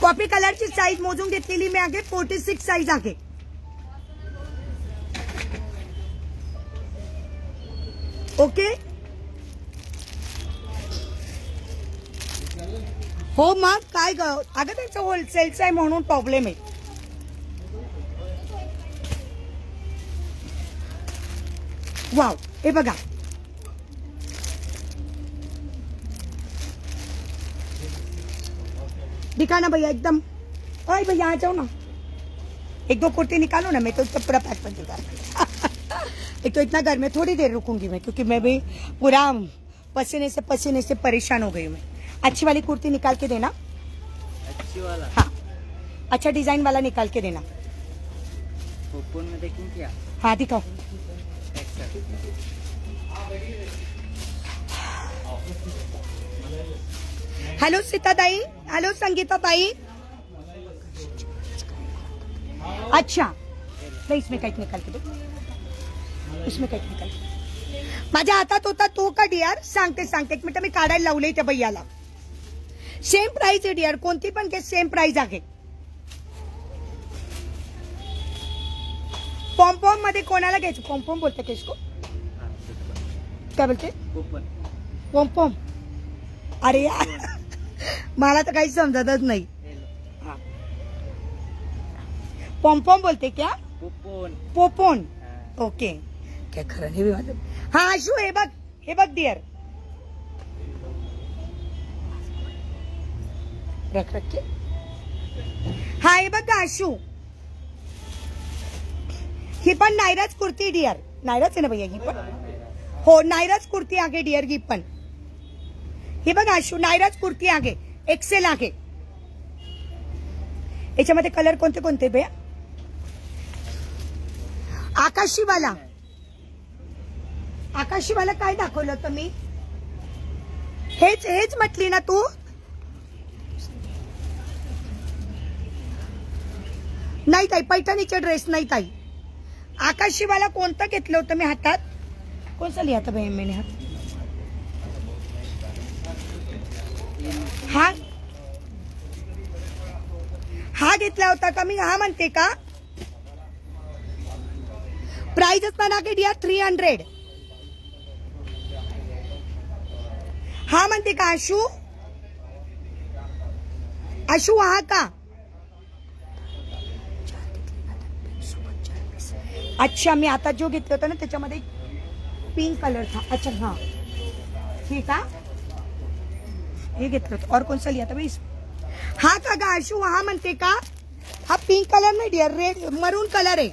कॉपी कलरची साईज मोजून घेतलेली मी आहे 46 साईज आहे. ओके हो मग काय ग अगं त्यांचं होलसेलचं आहे म्हणून प्रॉब्लेम आहे. वाव हे बघा दिखाना भैया एकदम. अरे भैया आ जाओ ना. 1-2 कुर्ती निकालो ना. मैं तो पूरा पैक कर दूंगा. एक तो इतना गर्म है थोड़ी देर रुकूंगी मैं क्योंकि मैं भी पूरा पसीने से परेशान हो गई मैं. अच्छी वाली कुर्ती निकाल के देना। अच्छी वाला? हाँ, अच्छा डिजाइन वाला निकाल के देना। ओपन में देखें क्या? हाँ दिखाओ। हेलो सीता ताई, हेलो संगीता ताई। अच्छा नाही, इसमें काही निकाल के दो, इसमें काही निकाल। माझ्या हातात होता तो का डिअर? सांगते सांगते, एक मिनिट मी काढायला लावले त्या भैयाला। सेम प्राइस आहे डिअर, कोणती पण घे सेम प्राइस आहे। पॉम्पॉम मध्ये कोणाला घ्यायचं? पॉम्पॉम बोलते का इसको? काय बोलते? Open pompom? अरे यार मला तर काही समजतच नाही। पॉम्पॉम बोलते क्या? ओपन पोपोन। ओके, काय खरं नाही माझं। हा आशू, हे बघ डिअर, रख के। हा हे बघ आशू, ही पण नायराज कुर्ती डिअर। नायराज आहे ना भैया ही पण? हो नायराज कुर्ती आहे डिअर ही पण। ही बघ आशू, नायराज कुर्ती आहे, एक्सेल आहे। याच्यामध्ये कलर कोणते कोणते भैया? आकाशीवाला, आकाशीवाला काय दाखवलं होतं मी? हेच म्हटली ना तू? नाही ताई, पैठणीचे ड्रेस नाही ताई। आकाशीवाला कोणतं घेतलं होतं मी हातात? कोणता लिहा था बहन मैंने हात? हा घेतला होता का मी? हा म्हणते का? प्राइस असताना की डिअर 300। हा म्हणते का आशू? आशू हा का? अच्छा, मी आता जो घेतलं होतं ना त्याच्यामध्ये पिंक कलर था। अच्छा हाँ ठीक है, हे घेतलं होतं। और कौन सा लिया था भाई? हा का गा आशू? हा म्हणते का? हा पिंक कलर नाही डिअर, रेड मरून कलर आहे।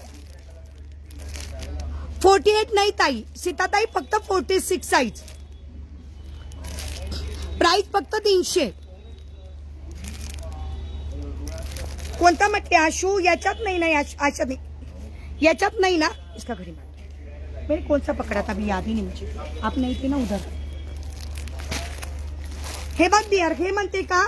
48 नाही ताई, सीताताई फक्त 46 साइज। प्राइस फक्त 300। कोणता म्हटले आशू? याच्यात नाही ना, आशा नाही याच्यात नाही ना। इसका घड़ी मैंने कौन सा पकड़ा था अभी याद ही नहीं मुझे, आप नहीं थे ना उधर। हे बघ डिअर, हे म्हणते का?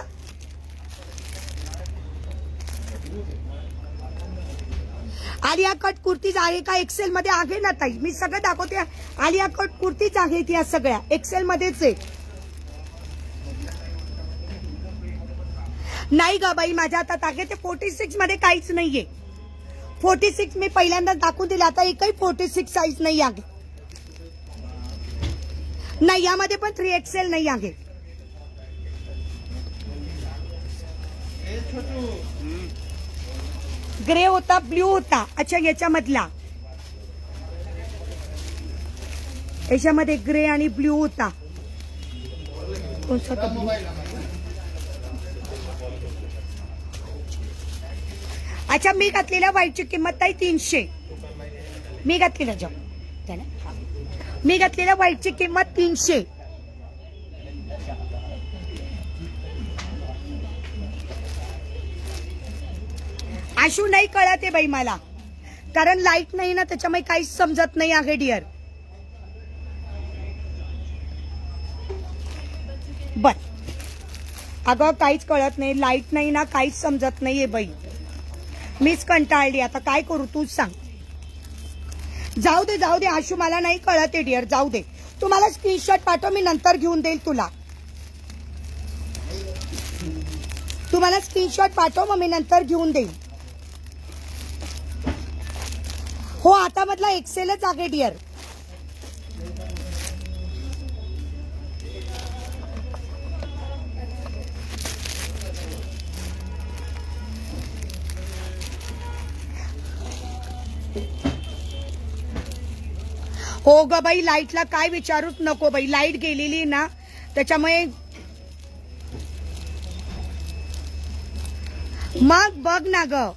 आलिया कट कुर्तीज आहे का? एक्सेल मध्ये आहे ना ताई, मी सगळं दाखवते। आलिया कट कुर्तीज आहेत या सगळ्या, एक्सेल मध्येच आहे। नाही ग बाई, माझ्या हातात आहे ते 46 मध्ये काहीच नाहीये। 46 मी पहिल्यांदा दाखवून दिला, आता एकही 46 साइज नाही आहे। नाही, यामध्ये पण 3XL नाही आहे। ग्रे होता, ब्ल्यू होता। अच्छा, याच्यामधला, याच्यामध्ये ग्रे आणि ब्ल्यू होता। कोणता ब्ल्यू? अच्छा, मी घातलेल्या व्हाईटची किंमत ताई 300। मी घातलेल्या मी घातलेल्या व्हाईटची किंमत 300। आशू नाही कळते बाई मला, कारण लाईट नाही ना, त्याच्यामुळे काहीच समजत नाही आहे डिअर। बर अगं, काहीच कळत नाही, लाईट नाही ना, काहीच समजत नाहीये बाई। मीच कंटाळली, आता काय करू तूच सांग। जाऊ दे आशू, मला नाही कळत आहे डिअर, जाऊ दे। तुम्हाला स्क्रीनशॉट पाठव, मी नंतर घेऊन देईल तुला। तुम्हाला स्क्रीनशॉट पाठव, मग मी नंतर घेऊन देईल। हो, आता मधला एक्सेलच आहे डिअर। हो ग बाई, लाईटला काय विचारूच नको बाई, लाईट गेलेली ना त्याच्यामुळे। मग बघ ना ग,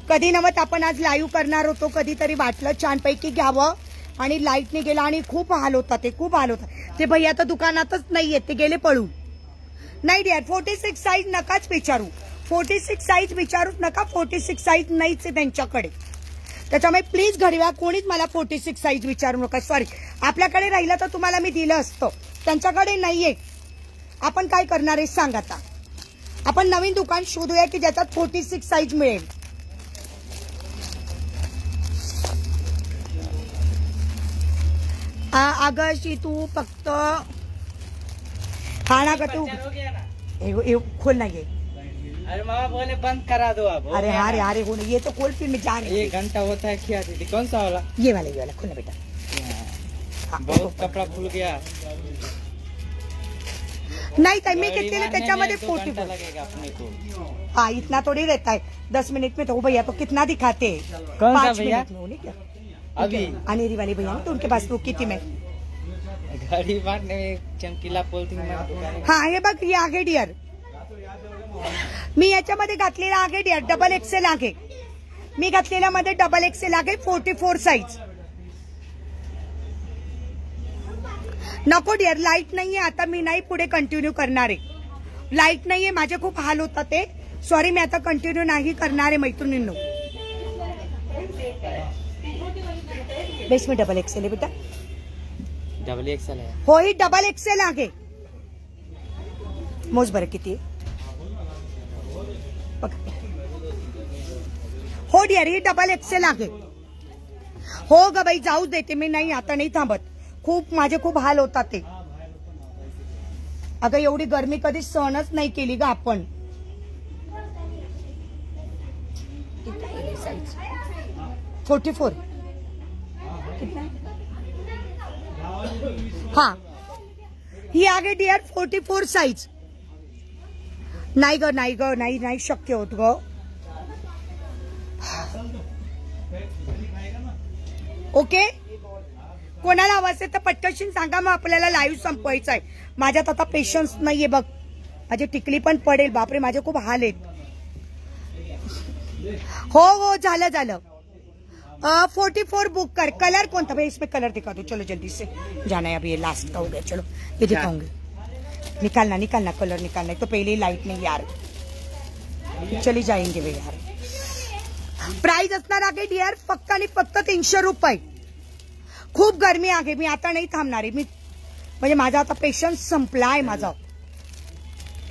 कधी नवत आपण आज लाईव्ह करणार होतो, कधीतरी वाटलं छानपैकी घ्यावं आणि लाईटने गेला आणि खूप हाल होता, ते खूप हाल होता। ते भैया तर दुकानातच नाहीये, ते गेले पळून। नाही डिअर 46 साईज नकाच विचारू, 46 साईज विचारूच नका, 46 साईज नाहीच आहे त्यांच्याकडे. त्याच्यामुळे प्लीज घडव्या कोणीच मला 46 साईज विचारू नका. सॉरी, आपल्याकडे राहिलं तर तुम्हाला मी दिलं असतं, त्यांच्याकडे नाहीये. आपण काय करणार आहे सांग. आता आपण नवीन दुकान शोधूया की ज्याच्यात 46 साईज मिळेल. आगशी तू फक्त खाना का तू खोल ना ये. अरे मामा बोले बंद करा दो आप. अरे अरे अरे हो ये तो खोल, फिर मैं जा रही. 1 घंटा होता है क्या थी? कौन सा वाला? ये वाला खोलना बेटा. बहुत कपड़ा खुल गया. नहीं ताई मी घेतलेलं त्याच्यामध्ये 44 लगेगा अपने को. हाँ इतना थोड़ी रहता है, 10 मिनट में तो भैया तो कितना दिखाते हैं. कौन सा 5 भैया? मिनट में होने क्या अभी अनेरी वाले भैया तो उनके पास रुकी थी मैं. गाड़ी मारने में चमकीला पॉलिथिन में. हा हे बघ ही आहे डिअर, मी याच्यामध्ये घातलेला आहे डिअर डबल एक्सेल आहे. मी घातलेल्या मध्ये डबल एक्सेल आहे 44 साईज. नको डिअर लाईट नाहीये आता, मी नाही पुढे कंटिन्यू करणार आहे. लाईट नाहीये, माझे खूप हाल होतात ते. सॉरी, मी आता कंटिन्यू नाही करणार आहे मैत्रिणींनो. बेस में डबल एक्सेल आहे बेटा. डबल एक्सेल है. हो ही डबल एक्सेल आहे. मोज बरं किती आहे. हो डिअर ही डबल एक्सेल आहे. हो ग बाई जाऊच देते मी, नाही आता नाही थांबत. खूप माझे खूप हाल होतात ते. अगं एवढी गर्मी कधी सहनच नाही केली ग आपण. 44 हा ही आहे डिअर 44 साईज. नाही ग नाही ग नाही नाही शक्य होत ग. ओके, कोणाला हवं असेल तर पटकन सांगा, मग आपल्याला लाईव्ह संपवायचं आहे. माझ्यात आता पेशन्स नाहीये बघ, माझी टिकली पण पडेल. बापरे माझे खूप हाल आहेत. हो हो झालं झालं. 44 बुक कर. कलर कौन था भाई, इसमें कलर दिखा दो. चलो जल्दी से जाना है, अभी ये लास्ट का हो गया. चलो ये दिखाऊंगी. निकालना निकालना कलर निकालना है तो पहले ही लाइट नहीं यार, चली जाएंगे वे यार. प्राइस असणार आहे डिअर फक्त आणि फक्त 300 रुपये. खूप गरमी आहे, मी आता नाही थांबणार आहे. मी म्हणजे माझा आता पेशन्स संपलाय माझा.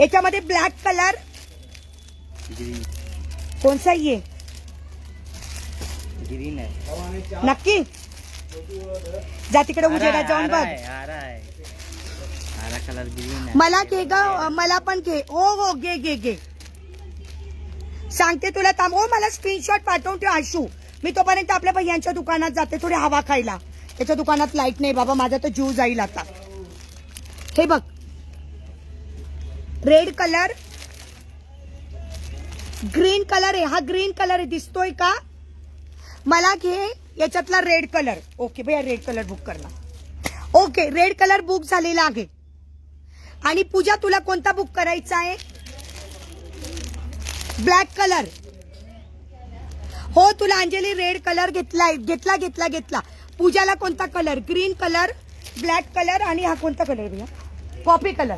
याच्यामध्ये ब्लॅक कलर कोणसा ये ग्रीन है. नक्की जा तिकडे उजेडात जाऊन बघ. हरा कलर ग्रीन है. मला घे ग, मला पण घे. हो हो घे घे घे, सांगते तुला थांब. हो मला स्क्रीनशॉट पाठवून ठेव आशू. मी तोपर्यंत आपल्या भैयांच्या दुकानात जाते, थोडी हवा खायला. त्याच्या दुकानात लाईट नाही बाबा, माझा तर जीव जाईल आता. हे बघ रेड कलर, ग्रीन कलर आहे. हा ग्रीन कलर आहे, दिसतोय का? मला घे याच्यातला रेड कलर. ओके भैया रेड कलर बुक करणार. ओके रेड कलर बुक झालेला आहे. आणि पूजा तुला कोणता बुक करायचा आहे? Black colour. हो तुला अंजली रेड कलर घेतलाय, घेतला घेतला घेतला. पूजाला कोणता colour? Green colour, black colour आणि हा कोणता कलर भैया? Coffee colour.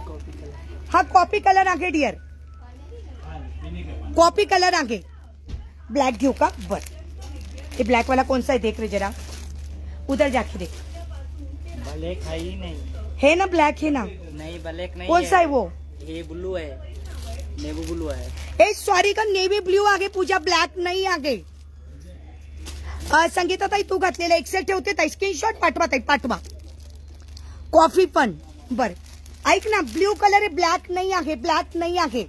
हा कॉफी कलर आहे डिअर, कॉफी कलर आहे. ब्लॅक घेऊ का? बर ये ब्लैक वाला कौन सा है देख रहे जरा, उधर जाके देख. ब्लैक है ही नहीं है ना, ब्लैक है ना. नहीं ब्लैक नहीं कौन सा है वो? ये ब्लू है, नेवी ब्लू है. ए सॉरी का नेवी ब्लू आगे पूजा, ब्लॅक नाही आगे. संगीता ताई तू घातलेला एक्सेल ठेवते ताई, स्क्रीनशॉट पाठवा ताई पाठवा. कॉफी पण बर ऐक ना, ब्ल्यू कलर आहे, ब्लॅक नाही आहे, ब्लॅक नाही आहे.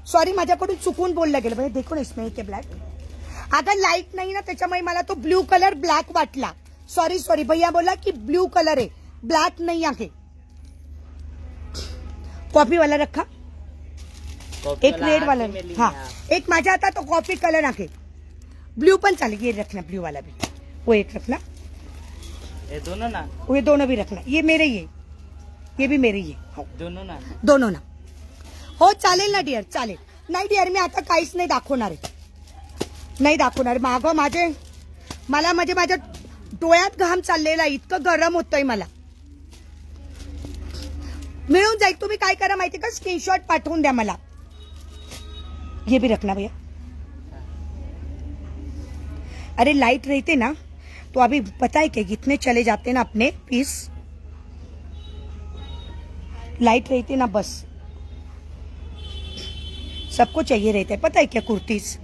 सॉरी माझ्याकडून चुकून बोललं गेलं भाई. देखो ना इसमें क्या ब्लॅक. अगर लाईट नाही ना त्याच्यामुळे मला तो ब्ल्यू कलर ब्लॅक वाटला. सॉरी सॉरी भैया बोला की ब्ल्यू कलर आहे, ब्लॅक नहीं आहे. कॉफी वाला रखा, एक रेड वाला. हाँ एक माझ्या हातात तो कॉफी कलर आहे. ब्लू पण चालेल, ये रखना ब्लू वाला भी. वो एक रखना, ये दोनों ना, वो ये दोनों भी रखना. ये मेरे, ये भी मेरे. ये हो दोनों ना, दोनों ना. हो चालेल ना डिअर, चालेल. नाही डिअर मी आता काहीच नाही दाखवणार आहे, नाही दाखवणार. मागं मला म्हणजे माझ्या डोळ्यात घाम चाललेला, इतकं गरम होतंय मला. मिळून जाईल. तुम्ही काय करा माहिती का, स्क्रीनशॉट पाठवून द्या मला. ये भी रखना भैया. अरे लाइट रहते ना तो अभी पता है क्या कितने चले जाते ना अपने पीस. लाइट रहती ना बस सबको चाहिए रहता है, पता है क्या कुर्तीज.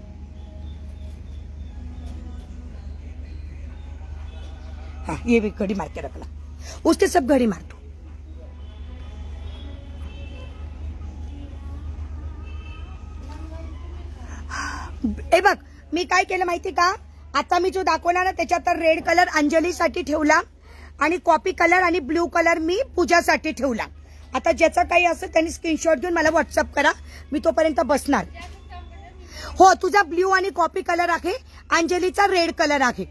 हाँ ये भी घड़ी मार के रखना. उसके सब घड़ी मार दो. हे बघ मी काय केलं माहिती का, आता मी जो दाखवला ना त्याच्यात तर रेड कलर अंजलीसाठी ठेवला आणि कॉपी कलर आणि ब्लू कलर मी पूजासाठी ठेवला. आता ज्याचं काही असेल त्यांनी स्क्रीनशॉट घेऊन मला व्हॉट्सअप करा, मी तोपर्यंत बसणार. हो तुझा ब्ल्यू आणि कॉपी कलर आहे, अंजलीचा रेड कलर आहे.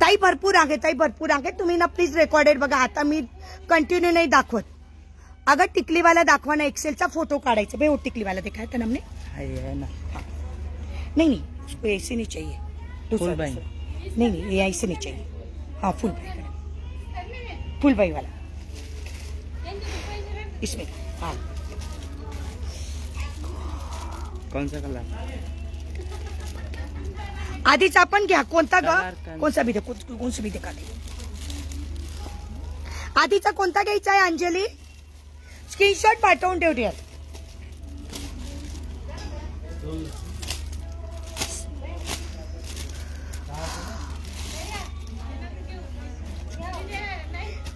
ताई भरपूर आहे, ताई भरपूर आहे. तुम्ही ना प्लीज रेकॉर्डेड बघा. आता मी कंटिन्यू नाही दाखवत. अगर टिकलीवाला दाखवा ना, एक्सेलचा फोटो काढायचा. भाई वो टिकलीवाला दिखाया था ना हमने. है ना. नहीं नहीं उसको ऐसे नहीं चाहिए. फुल बाई. नहीं नहीं ये ऐसे नहीं चाहिए. हाँ फुल बाई, फुल बाई वाला इसमें. हाँ कौन सा कलर. आधीच आपण घ्या. कोणता कलर ग, कोणसा भी दे, कोण सा भी दिखा दे. आधीचा कोणता घ्यायचा आहे अंजली, स्क्रीनशॉट पाठवून ठेव डिअर.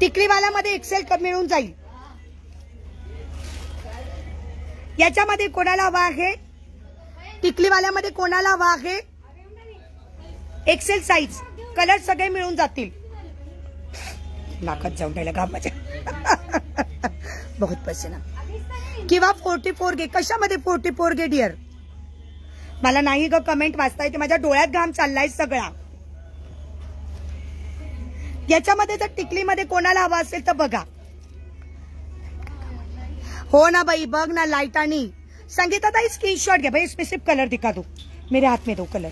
टिकलीवाल्यामध्ये एक्सेल मिळून जाईल. याच्यामध्ये कोणाला हवा आहे, टिकलीवाल्यामध्ये कोणाला हवा आहे एक्सेल साईज, कलर सगळे मिळून जातील. नाकात जाऊन राहिला का माझ्या. बहुत पैसे ना. किंवा 44 घे. कशामध्ये 44 घे डिअर. मला नाही ग कमेंट वाचता येते, माझ्या डोळ्यात घाम चाललाय सगळा. याच्यामध्ये जर टिकलीमध्ये कोणाला हवा असेल तर बघा. हो ना भाई बघ ना लाइट आणि संगीता ताई स्क्रीनशॉट घ्या भाई. इसमें सिर्फ कलर दिखा दो, मेरे हाथ में दो कलर.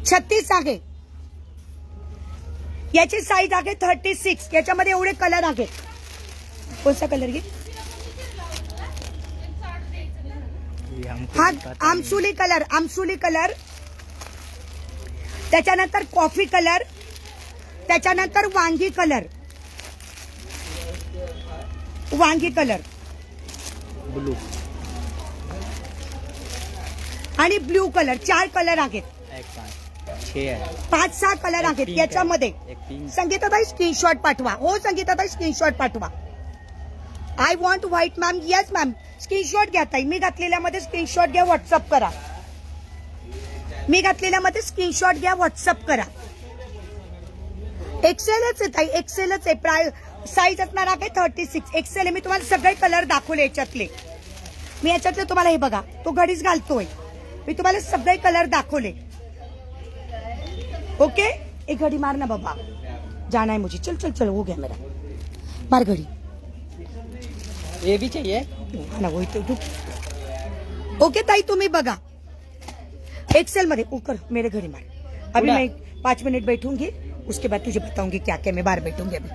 छत्तीस आहे. याची साईज आहे 36. याच्यामध्ये एवढे कलर आहेत. कोणता कलर घे. हा आमसुली कलर, आमसुली कलर. त्याच्यानंतर कॉफी कलर, त्याच्यानंतर वांगी कलर, वांगी कलर ब्लू आणि ब्ल्यू कलर. 4 कलर आहेत. 5-6 कलर आहेत याच्यामध्ये. संगीताताई स्क्रीनशॉट पाठवा. हो संगीताताई स्क्रीनशॉट पाठवा. I want white ma'am. Yes ma'am. Screenshot घ्या ताई. मी घातलेल्यामध्ये स्क्रीनशॉट घ्या, व्हॉट्सअप करा. मी घातलेल्यामध्ये स्क्रीनशॉट घ्या, व्हॉट्सअप करा. एक्सेलच आहे ताई, एक्सेलच आहे. साईज असणार आहे 36. एक्सेल. मी तुम्हाला सगळे कलर दाखवले याच्यातले. मी याच्यातले तुम्हाला हे बघा, तो घडीच घालतोय. मी तुम्हाला सगळे कलर दाखवले. ओके एक घड़ी मारना बाबा, जाना है मुझे. चल चल चल हो गया मेरा. मार घड़ी. ये भी चाहिए ना वही तो. ओके ताई तुम्ही बघा एक्सेल मध्ये. ऊपर मेरे घड़ी मार. अभी मैं 5 मिनट बैठूंगी, उसके बाद तुझे बताऊंगी क्या क्या. मैं बाहर बैठूंगी अभी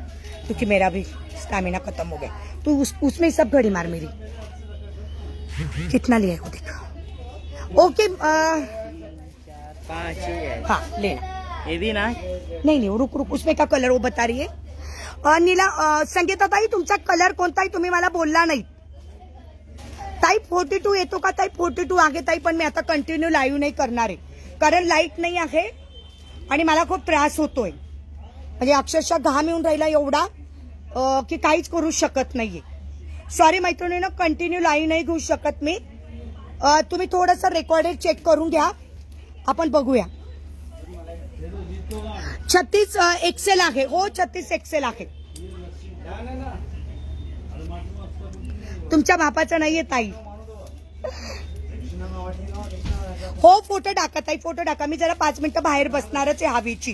क्योंकि मेरा भी स्टैमिना खत्म हो गया. तू उसमें सब घड़ी मार मेरी. कितना लिया है वो देखो. ओके 5 है. हाँ लेना. ये भी ना. नहीं नहीं रुक रुक, उसमें का कलर वो बता रही है. नीला संगीता ताई तुमचा कलर कोणताही तुम्ही मला बोलला नाही. ताई 42 येतो का ताई. 42 आहे ताई, पण मी आता कंटिन्यू लाईव्ह नाही करणार आहे कारण लाईट नाही आहे आणि मला खूप त्रास होतोय. म्हणजे अक्षरशः घाम येऊन राहिला एवढा की काहीच करू शकत नाहीये. सॉरी मैत्रिणींनो, कंटिन्यू लाईव्ह नाही घेऊ शकत मी. तुम्ही थोडंसं रेकॉर्डेड चेक करून घ्या, आपण बघूया. 36 एक्सेल आहे. हो 36 एक्सेल आहे. तुमच्या बापाचं नाहीये ताई. हो फोटो टाका ताई, फोटो टाका. मी जरा 5 मिनिटं बाहेर बसणारच आहे हवेची,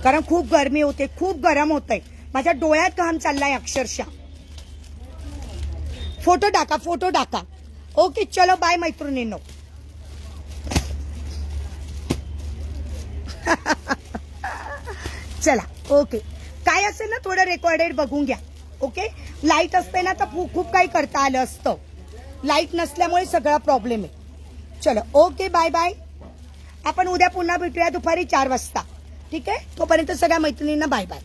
कारण खूप गरमी होते, खूप गरम होतंय. माझ्या डोळ्यात घाम चाललाय अक्षरशः. फोटो टाका, फोटो टाका. ओके चलो बाय मैत्रिणींनो. चला ओके. काय असेल ना थोडं रेकॉर्डेड बघून घ्या. ओके. लाईट असते ना तर खूप काही करता आलं असतं. लाईट नसल्यामुळे सगळा प्रॉब्लेम आहे. चलो ओके बाय बाय. आपण उद्या पुन्हा भेटूया दुपारी 4 वाजता. ठीक आहे. तोपर्यंत सगळ्या मैत्रिणींना बाय बाय.